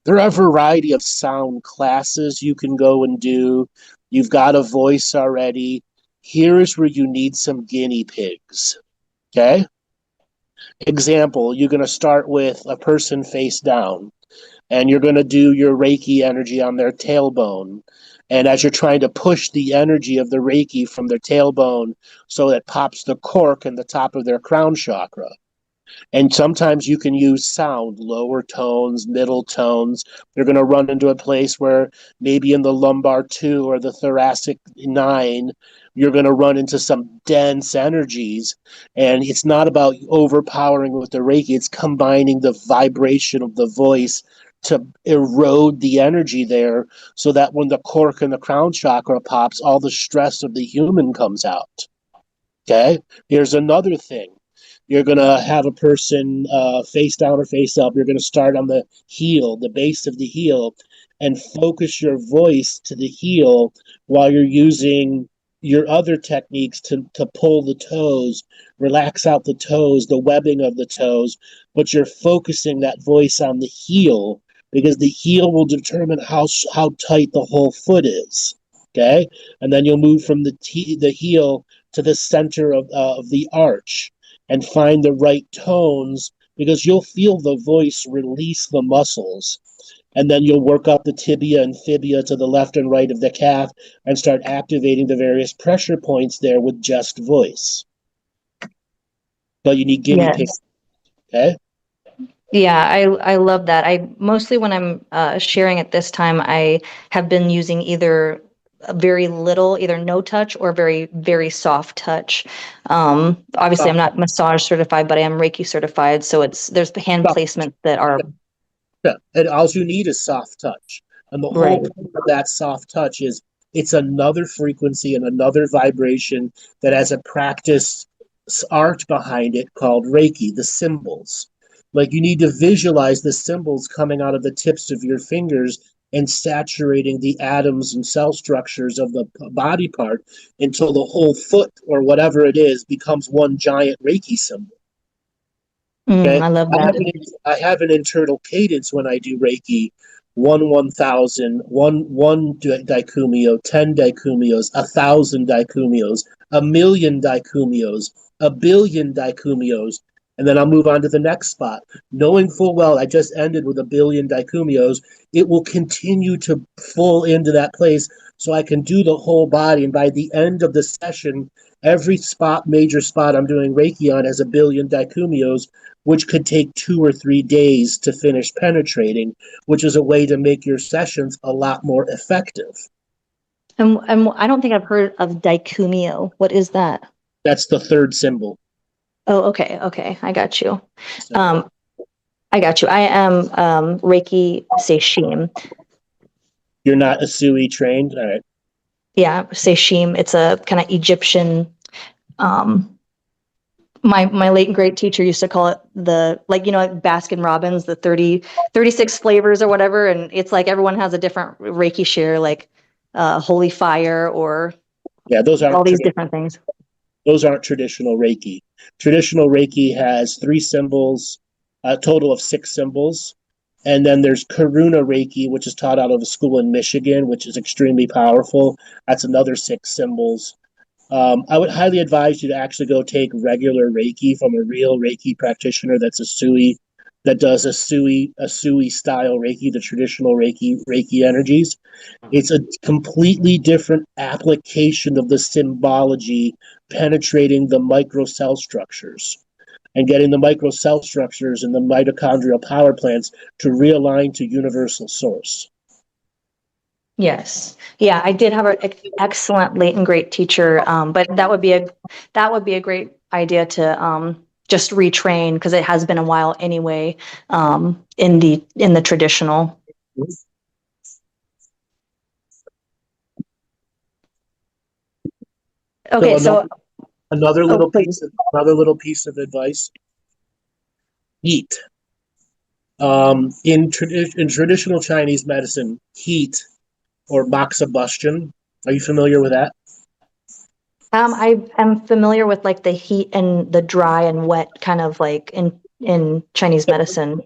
There are a variety of sound classes you can go and do. You've got a voice already. Here is where you need some guinea pigs. Okay? Example, you're going to start with a person face down, and you're going to do your Reiki energy on their tailbone. And as you're trying to push the energy of the Reiki from their tailbone so it pops the cork in the top of their crown chakra, And sometimes you can use sound, lower tones, middle tones. You're going to run into a place where maybe in the lumbar 2 or the thoracic 9, you're going to run into some dense energies. And it's not about overpowering with the Reiki, it's combining the vibration of the voice to erode the energy there so that when the cork in the crown chakra pops, all the stress of the human comes out. Okay? Here's another thing. You're going to have a person face down or face up. You're going to start on the heel, the base of the heel, and focus your voice to the heel while you're using your other techniques to pull the toes, relax out the toes, the webbing of the toes, but you're focusing that voice on the heel because the heel will determine how tight the whole foot is. Okay? And then you'll move from the heel to the center of the arch and find the right tones because you'll feel the voice release the muscles. And then you'll work up the tibia and fibia to the left and right of the calf and start activating the various pressure points there with just voice. But you need guinea pigs. Okay? Yeah, I love that. I mostly when I'm sharing at this time, I have been using either very little, either no touch or very, very soft touch. Obviously, I'm not massage certified, but I am Reiki certified. So there's hand placements that are. Yeah, and all you need is soft touch. And the whole point of that soft touch is it's another frequency and another vibration that has a practice art behind it called Reiki, the symbols. Like you need to visualize the symbols coming out of the tips of your fingers and saturating the atoms and cell structures of the body part until the whole foot or whatever it is becomes one giant Reiki symbol. Okay? I love that. I have an internal cadence when I do Reiki. 1,000, one daikumio, 10 daikumios, 1,000 daikumios, 1,000,000 daikumios, 1,000,000,000 daikumios, and then I'll move on to the next spot. Knowing full well I just ended with 1,000,000,000 daikumios, it will continue to fall into that place so I can do the whole body. And by the end of the session, every major spot I'm doing Reiki on has 1,000,000,000 daikumios, which could take 2 or 3 days to finish penetrating, which is a way to make your sessions a lot more effective. And I don't think I've heard of daikumio. What is that? That's the third symbol. Oh, okay. I got you. I am Reiki Seishim. You're not Asui trained? All right. Yeah, Seishim. It's a kind of Egyptian. My late and great teacher used to call it like Baskin Robbins, the 36 flavors or whatever. And it's like everyone has a different Reiki share, like holy fire or those are all these different things. Those aren't traditional Reiki. Traditional Reiki has 3 symbols, a total of 6 symbols. And then there's Karuna Reiki, which is taught out of a school in Michigan, which is extremely powerful. That's another 6 symbols. I would highly advise you to actually go take regular Reiki from a real Reiki practitioner that's that does Asui style Reiki, the traditional Reiki energies. It's a completely different application of the symbology penetrating the microcell structures and getting the microcell structures and the mitochondrial power plants to realign to universal source. Yes. Yeah, I did have an excellent late and great teacher, but that would be a great idea to just retrain because it has been a while anyway in the traditional. Okay, so another little piece of advice: heat. In traditional Chinese medicine, heat or moxibustion. Are you familiar with that? I am familiar with like the heat and the dry and wet kind of like in Chinese medicine.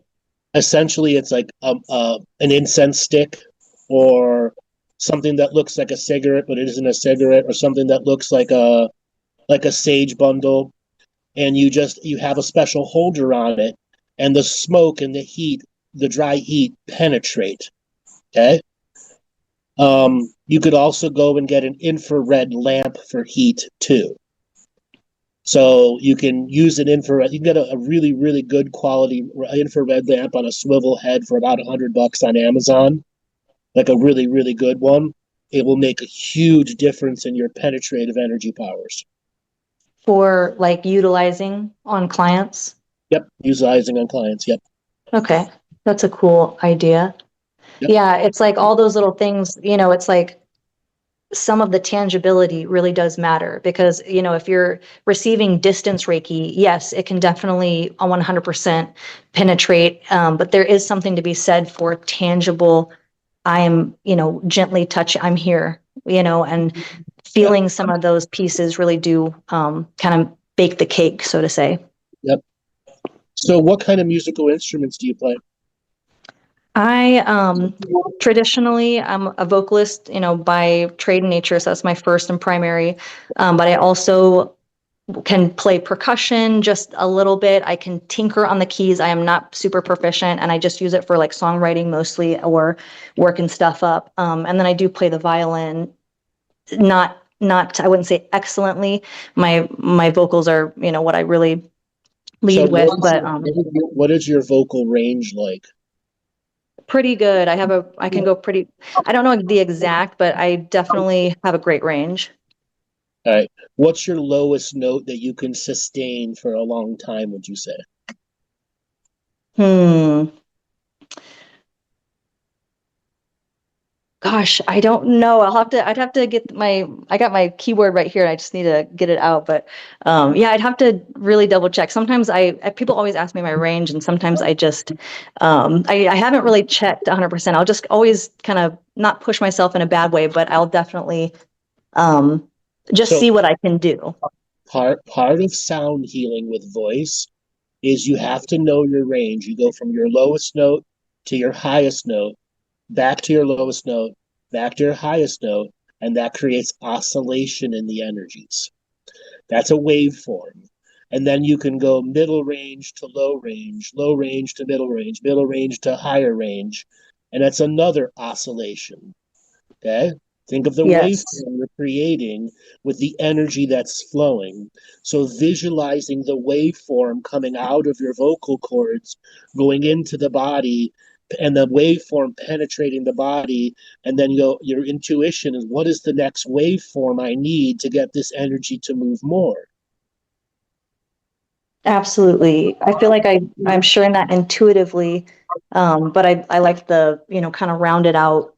Essentially, it's like an incense stick or something that looks like a cigarette, but it isn't a cigarette, or something that looks like a sage bundle, and you have a special holder on it, and the smoke and the heat, the dry heat, penetrate. Okay. You could also go and get an infrared lamp for heat too. So you can use an infrared. You can get a really, really good quality infrared lamp on a swivel head for about $100 on Amazon, like a really, really good one. It will make a huge difference in your penetrative energy powers. For like utilizing on clients? Yep, utilizing on clients. Yep. Okay, that's a cool idea. Yep. Yeah, it's like all those little things, it's like some of the tangibility really does matter because, if you're receiving distance Reiki, yes, it can definitely 100% penetrate. But there is something to be said for tangible, I am, gently touch, I'm here, and feeling some of those pieces really do kind of bake the cake, so to say. Yep. So what kind of musical instruments do you play? I traditionally I'm a vocalist, by trade and nature, so that's my first and primary. But I also can play percussion just a little bit. I can tinker on the keys. I am not super proficient, and I just use it for like songwriting mostly or working stuff up. And then I do play the violin, not I wouldn't say excellently. My vocals are what I really lead with, but what is your vocal range like? pretty good. I can go pretty, I don't know the exact, but I definitely have a great range. All right. What's your lowest note that you can sustain for a long time, would you say? Gosh, I don't know. I'd have to I got my keyboard right here and I just need to get it out. But yeah, I'd have to really double check. Sometimes people always ask me my range and sometimes I just, I haven't really checked 100%. I'll just always kind of not push myself in a bad way, but I'll definitely just see what I can do. Part of sound healing with voice is you have to know your range. You go from your lowest note to your highest note, back to your lowest note, back to your highest note, and that creates oscillation in the energies. That's a waveform. And then you can go middle range to low range to middle range to higher range, and that's another oscillation. Okay? Think of the waveform you're creating with the energy that's flowing. So visualizing the waveform coming out of your vocal cords, going into the body, and the waveform penetrating the body, and then your intuition is, what is the next waveform I need to get this energy to move more? Absolutely. I feel like I'm sharing that intuitively, but I like the, kind of rounded out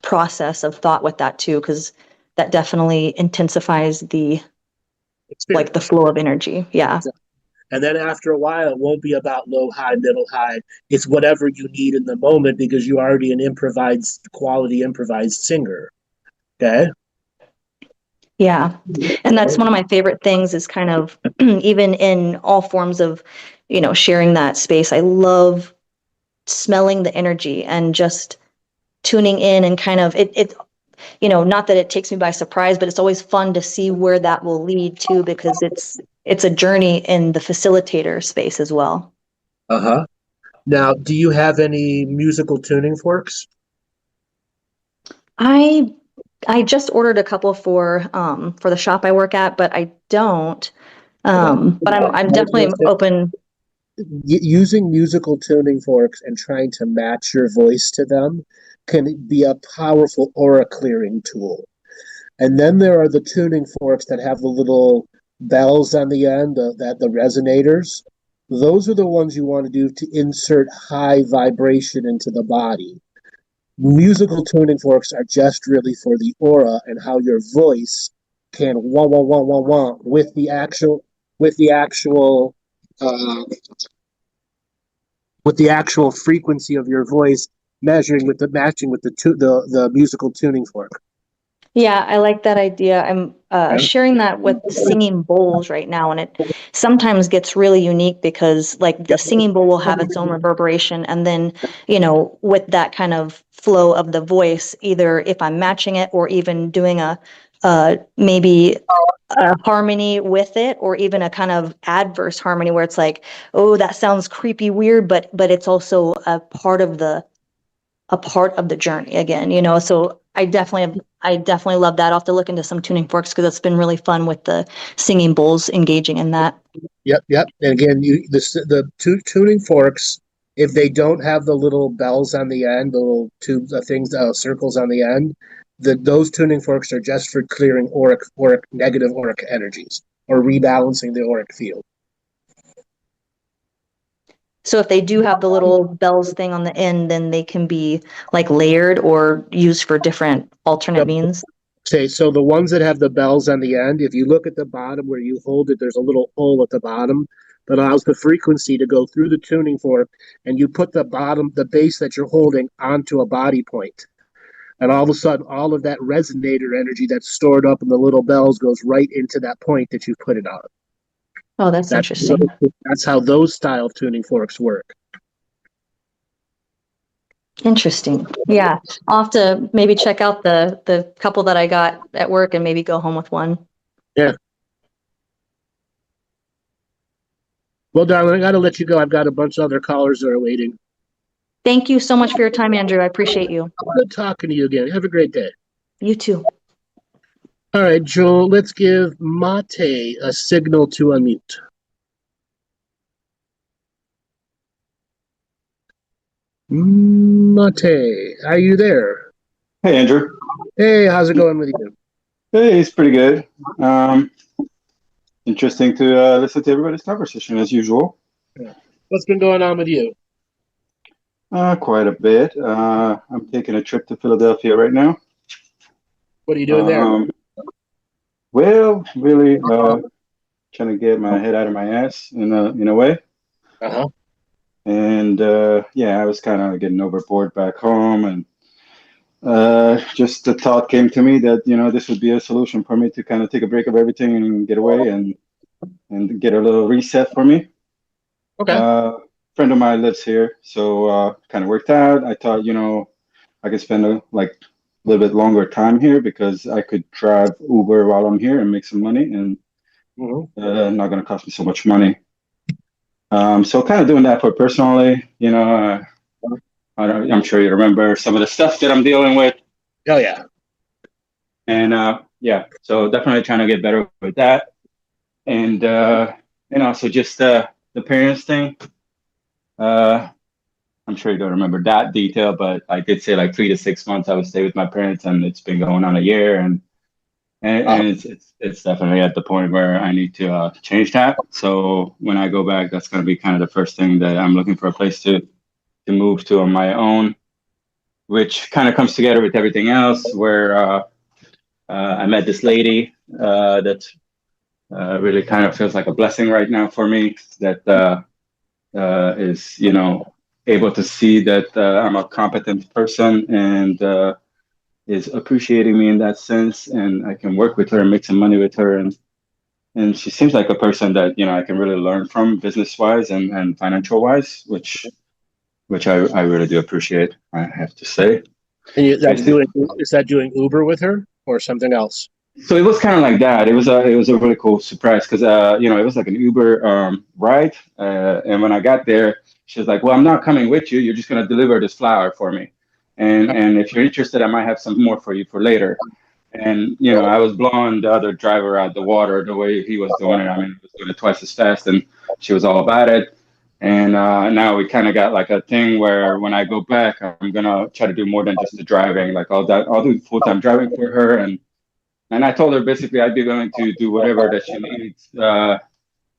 process of thought with that too, because that definitely intensifies the experience. Like the flow of energy. Yeah. And then after a while, it won't be about low, high, middle, high. It's whatever you need in the moment because you're already an improvised singer. Okay. Yeah. And that's one of my favorite things is kind of even in all forms of, sharing that space. I love smelling the energy and just tuning in and kind of it not that it takes me by surprise, but it's always fun to see where that will lead to because it's a journey in the facilitator space as well. Uh-huh. Now, do you have any musical tuning forks? I just ordered a couple for the shop I work at, but I don't. But I'm definitely open. Using musical tuning forks and trying to match your voice to them can be a powerful aura clearing tool. And then there are the tuning forks that have the little bells on the end, the resonators. Those are the ones you want to do to insert high vibration into the body. Musical tuning forks are just really for the aura and how your voice can wah wah wah wah wah with the actual frequency of your voice matching with the musical tuning fork. Yeah, I like that idea. I'm sharing that with singing bowls right now, and it sometimes gets really unique because like the singing bowl will have its own reverberation, and then with that kind of flow of the voice, either if I'm matching it or even doing a maybe a harmony with it, or even a kind of adverse harmony where it's like, oh, that sounds creepy, weird, but it's also a part of the journey again, so I definitely love that. I'll have to look into some tuning forks because it's been really fun with the singing bowls engaging in that. Yep. And again, the tuning forks, if they don't have the little bells on the end, the little tubes, circles on the end, those tuning forks are just for clearing negative auric energies or rebalancing the auric field. So if they do have the little bells thing on the end, then they can be like layered or used for different alternate means. Okay, so the ones that have the bells on the end, if you look at the bottom where you hold it, there's a little hole at the bottom that allows the frequency to go through the tuning fork, and you put the base that you're holding onto a body point. And all of a sudden, all of that resonator energy that's stored up in the little bells goes right into that point that you put it on. Oh, that's interesting. That's how those style tuning forks work. Interesting. Yeah. I'll have to maybe check out the couple that I got at work and maybe go home with one. Yeah. Well, darling, I got to let you go. I've got a bunch of other callers that are waiting. Thank you so much for your time, Andrew. I appreciate you. Good talking to you again. Have a great day. You too. All right, Joel, let's give Mate a signal to unmute. Mate, are you there? Hey, Andrew. Hey, how's it going with you? Hey, it's pretty good. Interesting to listen to everybody's conversation as usual. What's been going on with you? Quite a bit. I'm taking a trip to Philadelphia right now. What are you doing there? Well, really trying to get my head out of my ass in a way. Uh-huh. And I was kind of getting overboard back home, and just the thought came to me that this would be a solution for me to kind of take a break of everything and get away and get a little reset for me. Okay. Friend of mine lives here, so kind of worked out. I thought I could spend a little bit longer time here because I could drive Uber while I'm here and make some money, and not going to cost me so much money. So kind of doing that for personally, I'm sure you remember some of the stuff that I'm dealing with. Oh yeah. And so definitely trying to get better with that. And so just the parents thing. I'm sure you don't remember that detail, but I did say 3 to 6 months I would stay with my parents, and it's been going on a year, and it's definitely at the point where I need to change that. So when I go back, that's going to be kind of the first thing that I'm looking for a place to move to on my own, which kind of comes together with everything else where I met this lady that really kind of feels like a blessing right now for me, that is, able to see that I'm a competent person and is appreciating me in that sense, and I can work with her and make some money with her, and she seems like a person that I can really learn from business wise and financial wise, which I really do appreciate, I have to say. And is that doing Uber with her or something else? So it was kind of like that. It was a really cool surprise because it was like an Uber ride, and when I got there, she was like, "Well, I'm not coming with you. You're just gonna deliver this flower for me, and if you're interested, I might have some more for you for later." And I was blowing the other driver out the water the way he was doing it. I mean, he was doing it twice as fast, and she was all about it. And now we kind of got like a thing where when I go back, I'm gonna try to do more than just the driving. Like I'll do full-time driving for her, and I told her basically I'd be willing to do whatever that she needs to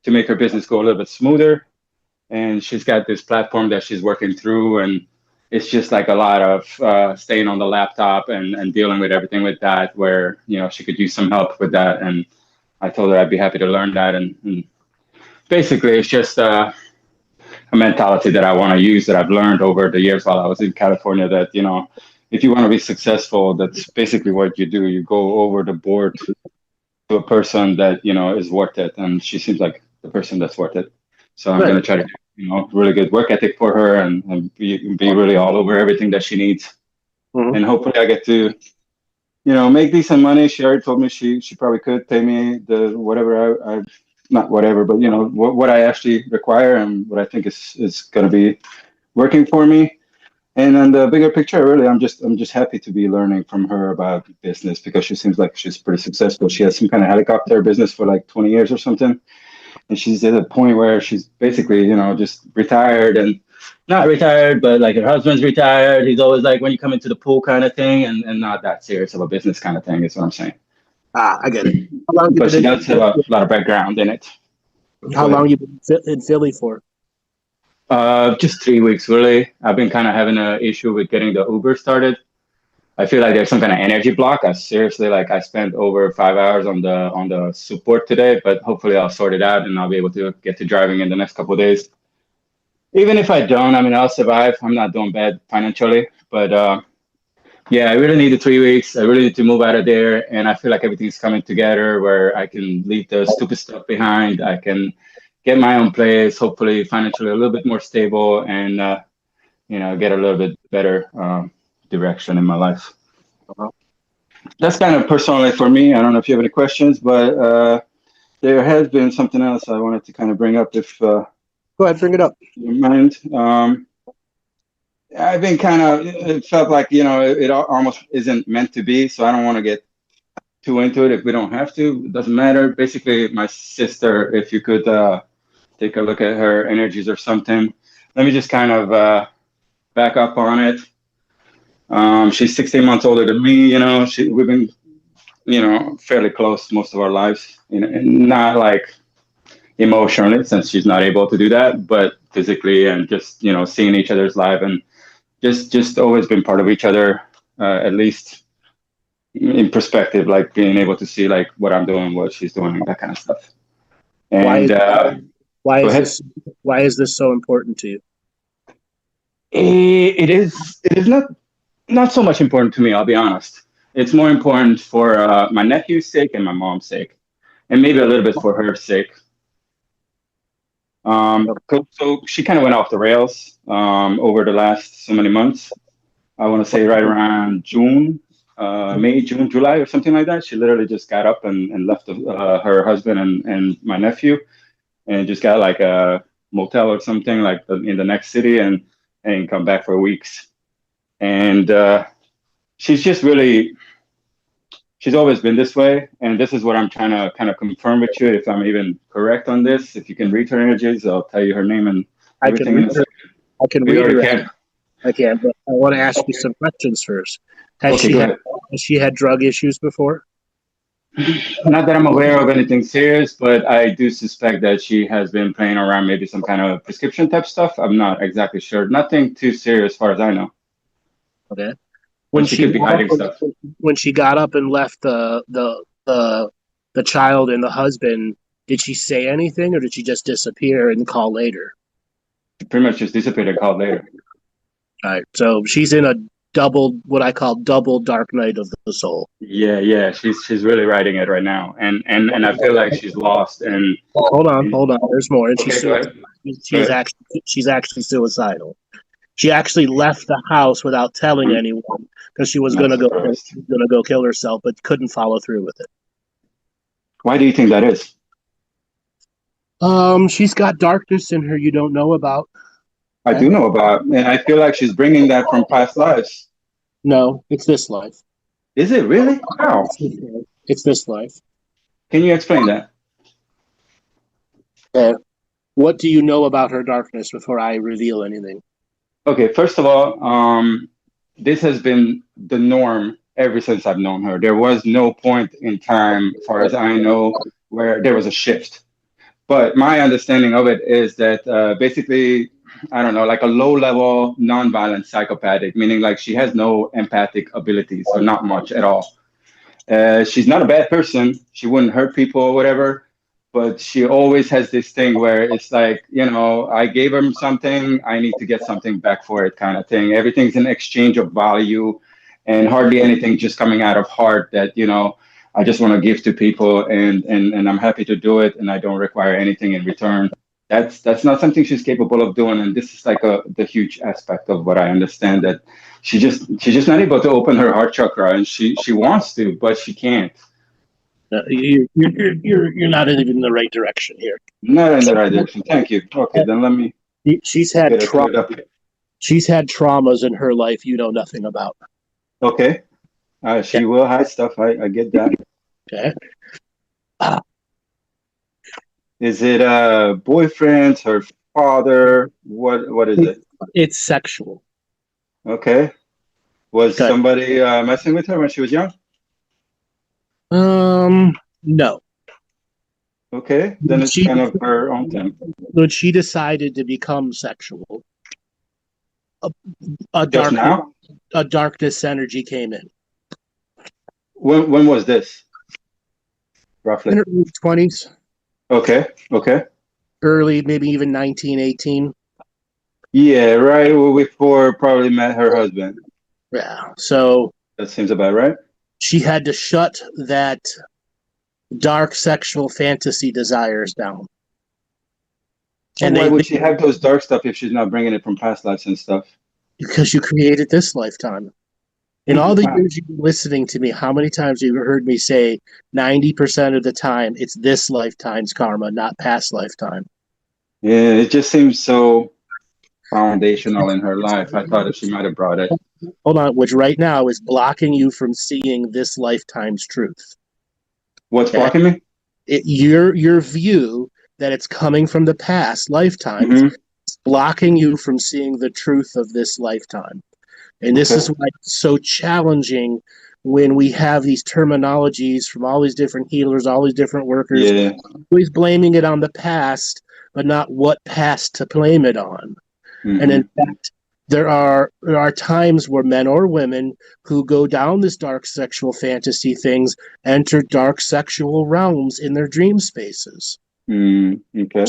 make her business go a little bit smoother. And she's got this platform that she's working through, and it's just like a lot of staying on the laptop and dealing with everything with that, where she could use some help with that. And I told her I'd be happy to learn that. And basically, it's just a mentality that I want to use that I've learned over the years while I was in California. That if you want to be successful, that's basically what you do. You go over the board to a person that is worth it, and she seems like the person that's worth it. So I'm going to try to do, really good work ethic for her and be really all over everything that she needs. And hopefully I get to, make decent money. She already told me she probably could pay me the whatever I not whatever, but what I actually require and what I think is going to be working for me. And on the bigger picture, really, I'm just happy to be learning from her about business because she seems like she's pretty successful. She has some kind of helicopter business for like 20 years or something, and she's at a point where she's basically, just retired and not retired, but like her husband's retired. He's always like when you come into the pool kind of thing, and not that serious of a business kind of thing. Is what I'm saying. I get it. How long you But she been does have a lot of background in it. How long you been in Philly for? Just 3 weeks, really. I've been kind of having an issue with getting the Uber started. I feel like there's some kind of energy block. I seriously, like, I spent over 5 hours on the support today, but hopefully I'll sort it out and I'll be able to get to driving in the next couple of days. Even if I don't, I mean, I'll survive. I'm not doing bad financially, but yeah, I really need the 3 weeks. I really need to move out of there, and I feel like everything's coming together where I can leave the stupid stuff behind. I can get my own place, hopefully financially a little bit more stable, and get a little bit better direction in my life. That's kind of personally for me. I don't know if you have any questions, but there has been something else I wanted to kind of bring up, if Go ahead, bring it up. you mind. I've been it felt like, it almost isn't meant to be, so I don't want to get too into it if we don't have to. It doesn't matter. Basically, my sister, if you could take a look at her energies or something. Let me just kind of back up on it. She's 16 months older than me. We've been, fairly close most of our lives. And not like emotionally, since she's not able to do that, but physically and just, seeing each other's life and just always been part of each other, at least in perspective, like being able to see like what I'm doing, what she's doing, that kind of stuff. And why is this so important to you? it is not so much important to me, I'll be honest. It's more important for my nephew's sake and my mom's sake, and maybe a little bit for her sake. So she kind of went off the rails over the last so many months. I want to say right around May, June, July, or something like that. She literally just got up and left her husband and my nephew, and just got like a motel or something like in the next city, and come back for weeks. And she's just really, she's always been this way. And this is what I'm trying to kind of confirm with you, if I'm even correct on this. If you can read her energies, I'll tell you her name and everything. I can read her. I can, but I want to ask you some questions first. Has she had drug issues before? Not that I'm aware of anything serious, but I do suspect that she has been playing around maybe some kind of prescription type stuff. I'm not exactly sure. Nothing too serious as far as I know. Okay. When she could be hiding stuff. When she got up and left the child and the husband, did she say anything, or did she just disappear and call later? She pretty much just disappeared and called later. All right. So she's in a what I call double dark night of the soul. Yeah. She's really riding it right now, and I feel like she's lost. And hold on. There's more. And okay, she's actually suicidal. She actually left the house without telling anyone because she was going to go kill herself, but couldn't follow through with it. Why do you think that is? She's got darkness in her you don't know about. I do know about, and I feel like she's bringing that from past lives. No, it's this life. Is it really? How? It's this life. Can you explain that? What do you know about her darkness before I reveal anything? Okay, first of all, this has been the norm ever since I've known her. There was no point in time, as far as I know, where there was a shift. But my understanding of it is that basically, I don't know, like a low-level, non-violent psychopathic, meaning like she has no empathic abilities, or not much at all. She's not a bad person. She wouldn't hurt people or whatever. But she always has this thing where it's like, I gave him something, I need to get something back for it kind of thing. Everything's an exchange of value, and hardly anything just coming out of heart that, I just want to give to people, and I'm happy to do it, and I don't require anything in return. That's not something she's capable of doing, and this is like the huge aspect of what I understand, that she's just not able to open her heart chakra, and she wants to, but she can't. You're not even in the right direction here. Not in the right direction. Thank you. Okay, then let me. She's had She's had traumas in her life you know nothing about. Okay. She will hide stuff. I get that. Okay. Is it boyfriend, her father? What is it? It's sexual. Okay. Was Okay. somebody messing with her when she was young? No. Okay. Then it's kind of her own thing. When she decided to become sexual, a Just now? darkness energy came in. When was this? Roughly. In her 20s, Okay. Okay. early, maybe even 1918. Yeah, right before probably met her husband. Yeah. So That seems about right. she had to shut that dark sexual fantasy desires down. So why would she have those dark stuff if she's not bringing it from past lives and stuff? Because you created this lifetime. In all the years you've been listening to me, how many times have you heard me say 90% of the time it's this lifetime's karma, not past lifetime? Yeah, it just seems so foundational in her life. I thought that she might have brought it. Hold on, which right now is blocking you from seeing this lifetime's truth. What's blocking me? Your view that it's coming from the past lifetimes is blocking you from seeing the truth of this lifetime. And this is why it's so challenging when we have these terminologies from all these different healers, all these different workers, always blaming it on the past, but not what past to blame it on. And in fact, there are times where men or women who go down this dark sexual fantasy things enter dark sexual realms in their dream spaces. Okay.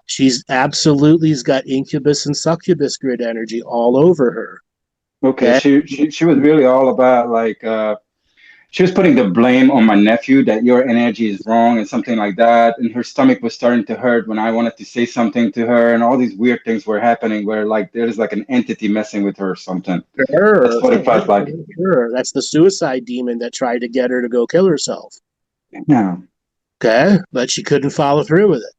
She's absolutely's got incubus and succubus grid energy all over her. Okay. She was really all about like she was putting the blame on my nephew that your energy is wrong and something like that. And her stomach was starting to hurt when I wanted to say something to her, and all these weird things were happening where like there's like an entity messing with her or something. That's what it felt like. Sure. That's the suicide demon that tried to get her to go kill herself. Yeah. Okay. But she couldn't follow through with it.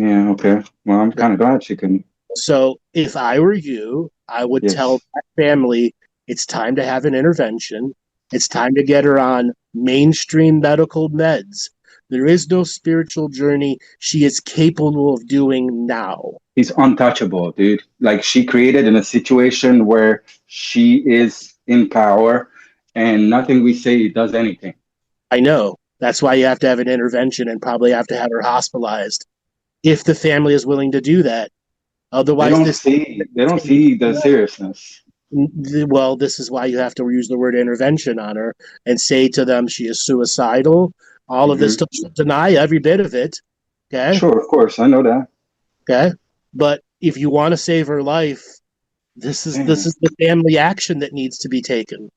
Yeah, okay. Well, I'm kind of glad she couldn't. So if I were you, I would tell that family it's time to have an intervention. It's time to get her on mainstream medical meds. There is no spiritual journey she is capable of doing now. He's untouchable, dude. Like she created in a situation where she is in power and nothing we say does anything. I know. That's why you have to have an intervention and probably have to have her hospitalized if the family is willing to do that. Otherwise, they don't see the seriousness. Well, this is why you have to use the word intervention on her and say to them she is suicidal. All of this, deny every bit of it. Okay. Sure, of course, I know that. Okay, but if you want to save her life, this is the family action that needs to be taken.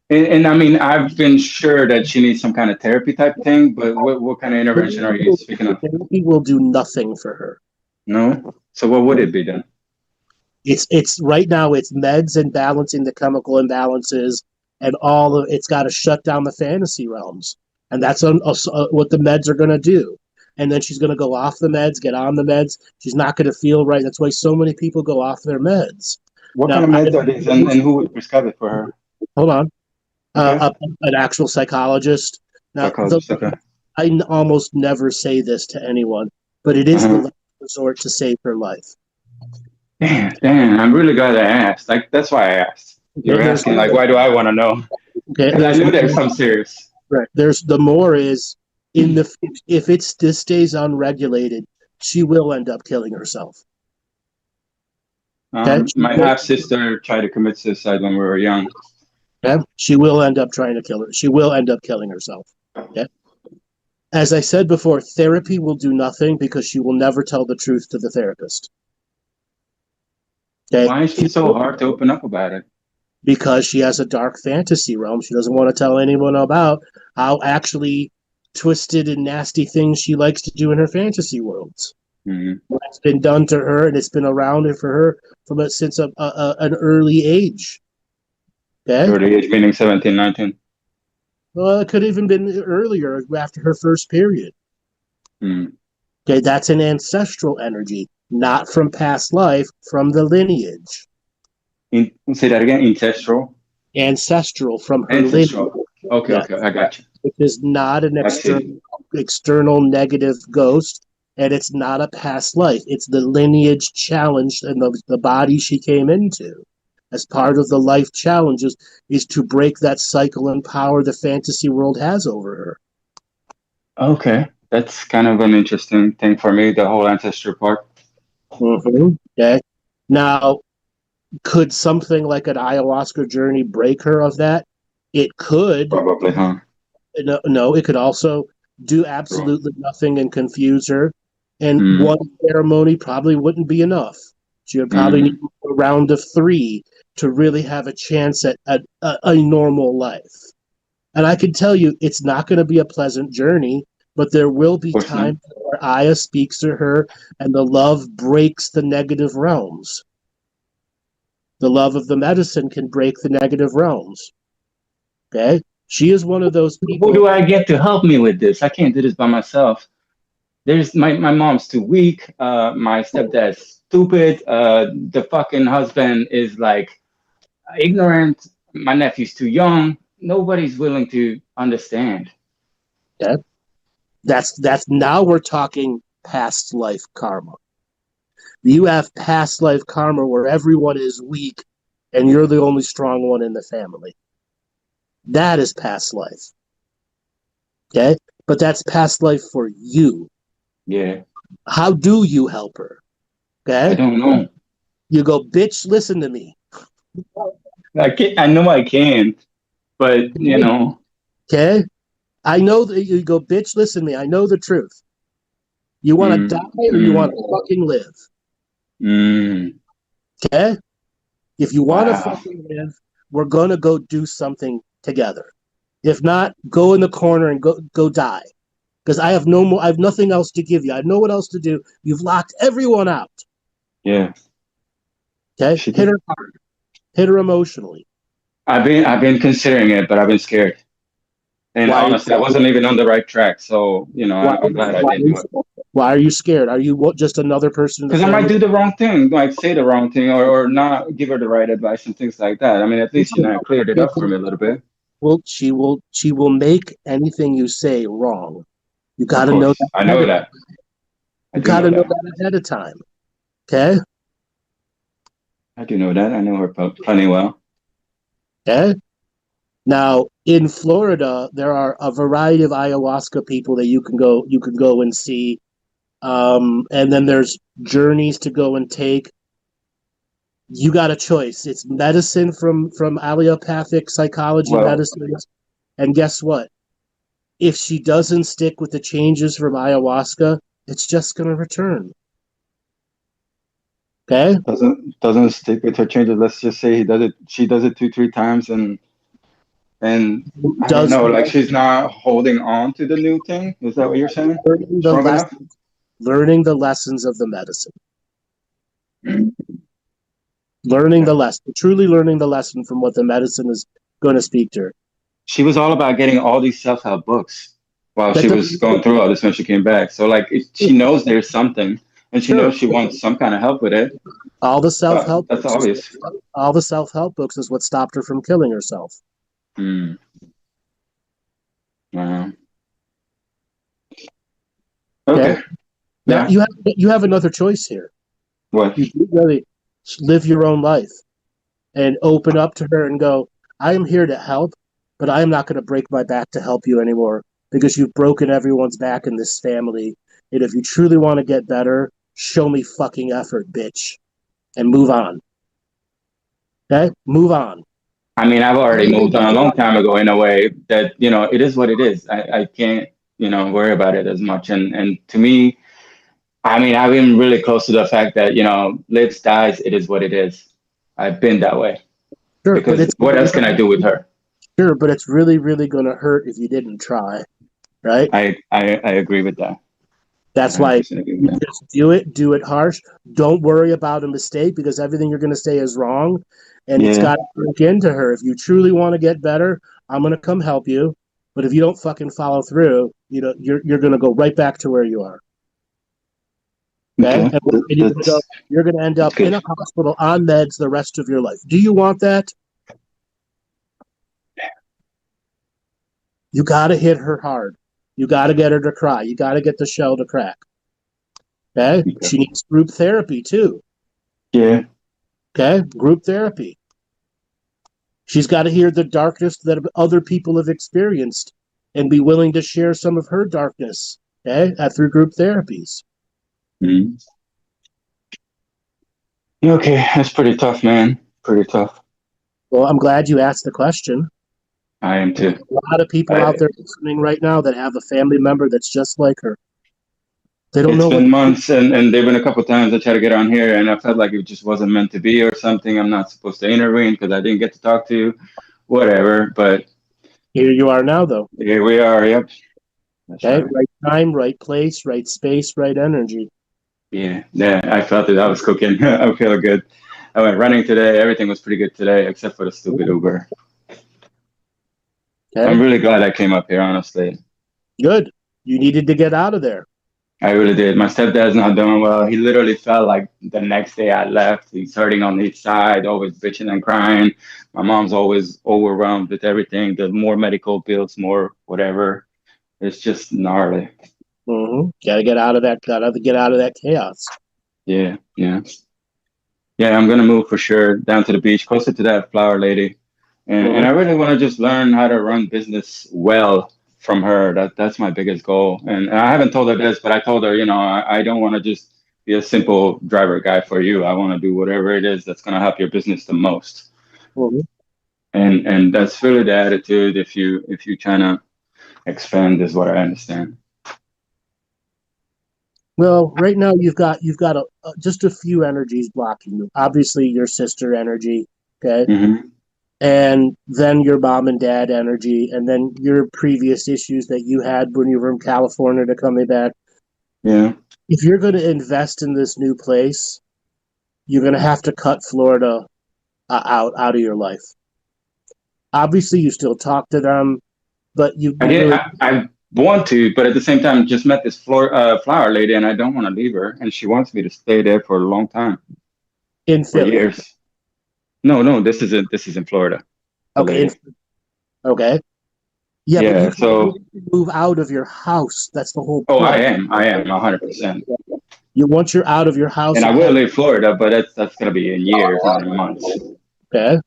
And I mean, I've been sure that she needs some kind of therapy type thing, but what kind of intervention are you speaking of? Therapy will do nothing for her. No. So what would it be then? It's right now it's meds and balancing the chemical imbalances and all of it's got to shut down the fantasy realms, and that's what the meds are going to do. And then she's going to go off the meds, get on the meds. She's not going to feel right. That's why so many people go off their meds. What kind of meds are these, and who would prescribe it for her? Hold on, an actual psychologist. Now, I almost never say this to anyone, but it is the last resort to save her life. Damn, I'm really glad I asked. Like, that's why I asked. You're asking, like, why do I want to know? Okay. I knew there's some serious. Right. There's the more is if this stays unregulated, she will end up killing herself. My half sister tried to commit suicide when we were young. Okay. She will end up trying to kill her. She will end up killing herself. Okay. As I said before, therapy will do nothing because she will never tell the truth to the therapist. Okay. Why is she so hard to open up about it? Because she has a dark fantasy realm she doesn't want to tell anyone about how actually twisted and nasty things she likes to do in her fantasy worlds. It's been done to her, and it's been around for her since an early age. Okay? Early age meaning 17, 19? Well, it could have even been earlier, after her first period. Okay, that's an ancestral energy, not from past life, from the lineage. Say that again. Ancestral from her lineage. Ancestral. Okay, Yeah. okay, I got you. It is not an I see. external negative ghost, and it's not a past life. It's the lineage challenge and the body she came into. As part of the life challenges is to break that cycle and power the fantasy world has over her. Okay, that's kind of an interesting thing for me, the whole ancestral part. Okay. Now, could something like an ayahuasca journey break her of that? It could. Probably, huh? No, it could also do absolutely nothing and confuse her. And one ceremony probably wouldn't be enough. She would probably need a round of 3 to really have a chance at a normal life. And I can tell you, it's not going to be a pleasant journey, but there will be times where Aya speaks to her and the love breaks the negative realms. The love of the medicine can break the negative realms. Okay? She is one of those people. Who do I get to help me with this? I can't do this by myself. There's my mom's too weak. My stepdad's stupid. The fucking husband is like ignorant. My nephew's too young. Nobody's willing to understand. Yeah. That's now we're talking past life karma. You have past life karma where everyone is weak and you're the only strong one in the family. That is past life. Okay? But that's past life for you. Yeah. How do you help her? Okay? I don't know. You go, bitch, listen to me. I know I can't, but you know. Okay? I know that you go, bitch, listen to me. I know the truth. You want to die or you want to fucking live? Okay? If you want to fucking live, we're going to go do something together. If not, go in the corner and go die. Because I have nothing else to give you. I know what else to do. You've locked everyone out. Yeah. Okay? Hit her hard. Hit her emotionally. I've been considering it, but I've been scared. And honestly, I wasn't even on the right track. So, you know, I'm glad I didn't do it. Why are you scared? Are you just another person? Because I might do the wrong thing, like say the wrong thing, or not give her the right advice and things like that. I mean, at least, you know, I cleared it up for me a little bit. Well, she will make anything you say wrong. You got to know that. I know that. You got to know that ahead of time. Okay? I do know that. I know her plenty well. Okay? Now, in Florida, there are a variety of ayahuasca people that you can go and see. And then there's journeys to go and take. You got a choice. It's medicine from allopathic psychology medicines. And guess what? If she doesn't stick with the changes from ayahuasca, it's just going to return. Okay? Doesn't stick with her changes. Let's just say she does it 2-3 times and I don't know, like she's not holding on to the new thing. Is that what you're saying? Learning the lessons of the medicine. Learning the lesson, truly learning the lesson from what the medicine is going to speak to her. She was all about getting all these self-help books while she was going through all this when she came back. So like she knows there's something and she knows she wants some kind of help with it. All the self-help that's obvious. All the self-help books is what stopped her from killing herself. Wow. Okay. Okay. Now you have another choice here. What? You really live your own life and open up to her and go, I am here to help, but I am not going to break my back to help you anymore because you've broken everyone's back in this family. And if you truly want to get better, show me fucking effort, bitch, and move on. Okay? Move on. I mean, I've already moved on a long time ago in a way that, you know, it is what it is. I can't, you know, worry about it as much. And to me, I mean, I've been really close to the fact that, you know, lives, dies, it is what it is. I've been that way. Sure, because what else can I do with her? Sure, but it's really, really going to hurt if you didn't try, right? I agree with that. That's why you just do it harsh. Don't worry about a mistake because everything you're going to say is wrong. And it's got to work into her. If you truly want to get better, I'm going to come help you. But if you don't fucking follow through, you know, you're going to go right back to where you are. Okay, Okay. and you're going to end up in a hospital on meds the rest of your life. Do you want that? You got to hit her hard. You got to get her to cry. You got to get the shell to crack. Okay? She needs group therapy too. Yeah. Okay? Group therapy. She's got to hear the darkness that other people have experienced and be willing to share some of her darkness. Okay? Through group therapies. Mm-hmm. Okay, that's pretty tough, man. Pretty tough. Well, I'm glad you asked the question. I am too. A lot of people out there listening right now that have a family member that's just like her. They don't know. It's been months, and there've been a couple times I tried to get on here, and I felt like it just wasn't meant to be or something. I'm not supposed to intervene because I didn't get to talk to you, whatever. But here you are now, though. Here we are. Yep. That's okay. Right time, right place, right space, right energy. Yeah. I felt it. I was cooking. I'm feeling good. I went running today. Everything was pretty good today, except for the stupid Uber. Okay. I'm really glad I came up here, honestly. Good. You needed to get out of there. I really did. My stepdad's not doing well. He literally felt like the next day I left. He's hurting on each side, always bitching and crying. My mom's always overwhelmed with everything. The more medical bills, more whatever. It's just gnarly. Mm-hmm. Gotta get out of that. Gotta get out of that chaos. Yeah. I'm gonna move for sure down to the beach, closer to that flower lady, and I really want to just learn how to run business well from her. That's my biggest goal. And I haven't told her this, but I told her, I don't want to just be a simple driver guy for you. I want to do whatever it is that's gonna help your business the most. Mm-hmm. And that's really the attitude. If you trying to expand, is what I understand. Well, right now you've got just a few energies blocking you. Obviously, your sister energy, okay, and then your mom and dad energy, and then your previous issues that you had when you were in California to coming back. Yeah. If you're going to invest in this new place, you're going to have to cut Florida out of your life. Obviously, you still talk to them, but I want to, but at the same time, just met this flower lady, and I don't want to leave her, and she wants me to stay there for a long time. In Philly? For years. No, this is in Florida. Okay. Okay. Yeah, but you so move out of your house. That's the whole point. I am 100%. Once you're out of your house, and I will leave Florida, but that's gonna be in years, not in months. Okay.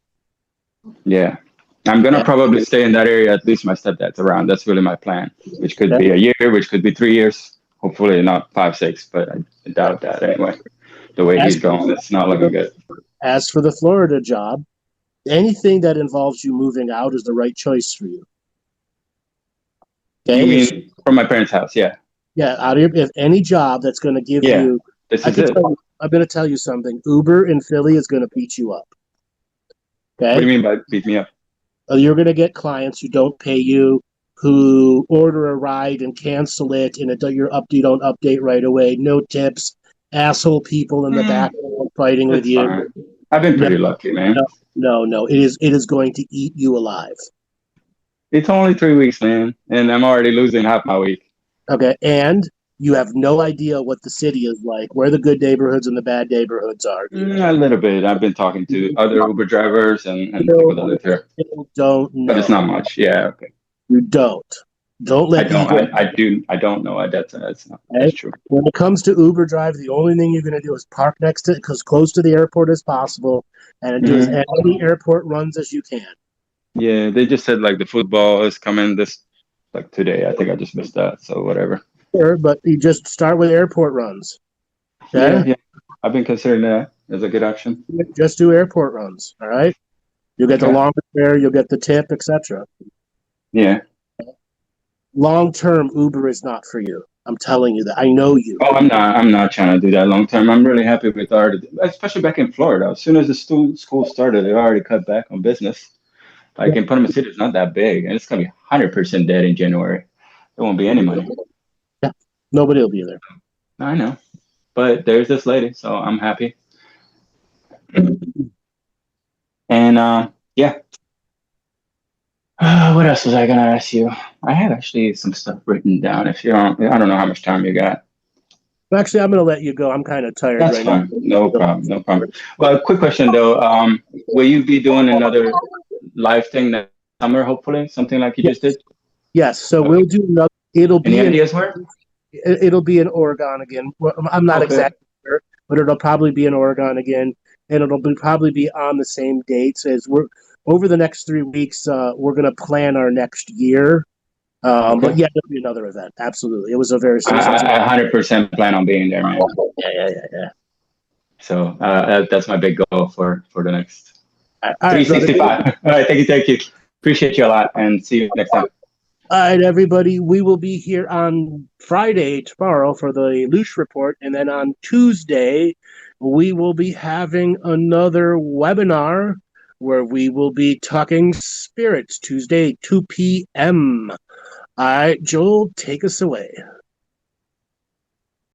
Yeah. I'm going to probably stay in that area, at least my stepdad's around. That's really my plan, which could be a year, which could be 3 years. Hopefully not 5, 6, but I doubt that anyway. The way he's going, it's not looking good. As for the Florida job, anything that involves you moving out is the right choice for you. Okay? You mean from my parents' house, yeah. Yeah, if any job that's going to give you... This is it. I'm going to tell you something. Uber in Philly is going to beat you up. Okay? What do you mean by beat me up? You're going to get clients who don't pay you, who order a ride and cancel it, and you don't update right away. No tips. Asshole people in the back fighting with you. Fine. I've been pretty lucky, man. No. It is going to eat you alive. It's only 3 weeks, man, and I'm already losing half my week. Okay, and you have no idea what the city is like, where the good neighborhoods and the bad neighborhoods are. A little bit. I've been talking to other Uber drivers and people that live here. Don't know. But it's not much. Yeah, okay. You don't. Don't let I don't know. That's true. When it comes to Uber drive, the only thing you're going to do is park next to it, as close to the airport as possible, and do as many airport runs as you can. Yeah, they just said like the football is coming today. I think I just missed that. So whatever. Sure, but you just start with airport runs. Okay? Yeah. I've been considering that as a good option. Just do airport runs. All right. You'll get the longer fare, you'll get the tip, etc. Yeah. Long term, Uber is not for you. I'm telling you that. I know you. Oh, I'm not trying to do that long term. I'm really happy with especially back in Florida. As soon as the school started, they already cut back on business. Like in Panama City, it's not that big, and it's gonna be 100% dead in January. There won't be any money. Yeah, nobody will be there. I know, but there's this lady, so I'm happy. And yeah. What else was I gonna ask you? I had actually some stuff written down. I don't know how much time you got. Actually, I'm going to let you go. I'm kind of tired That's right fine. now. No problem. No problem. Well, quick question though. Will you be doing another live thing next summer, hopefully? Something like you just did? Yes. So Okay. we'll do another. It'll Any be ideas where? it'll be in Oregon again. Well, I'm not Okay. exactly sure, but it'll probably be in Oregon again, and probably be on the same dates as we're over the next 3 weeks. We're going to plan our next year. Okay. But yeah, there'll be another event. Absolutely, it was a very I successful. 100% plan on being there, man. Yeah. So that's my big goal for the next All right, 365. All right, thank you. Appreciate you a lot, and see you next time. All right, everybody. We will be here on Friday tomorrow for the Loosh Report, and then on Tuesday we will be having another webinar where we will be talking spirits. Tuesday, 2 p.m. All right, Joel, take us away.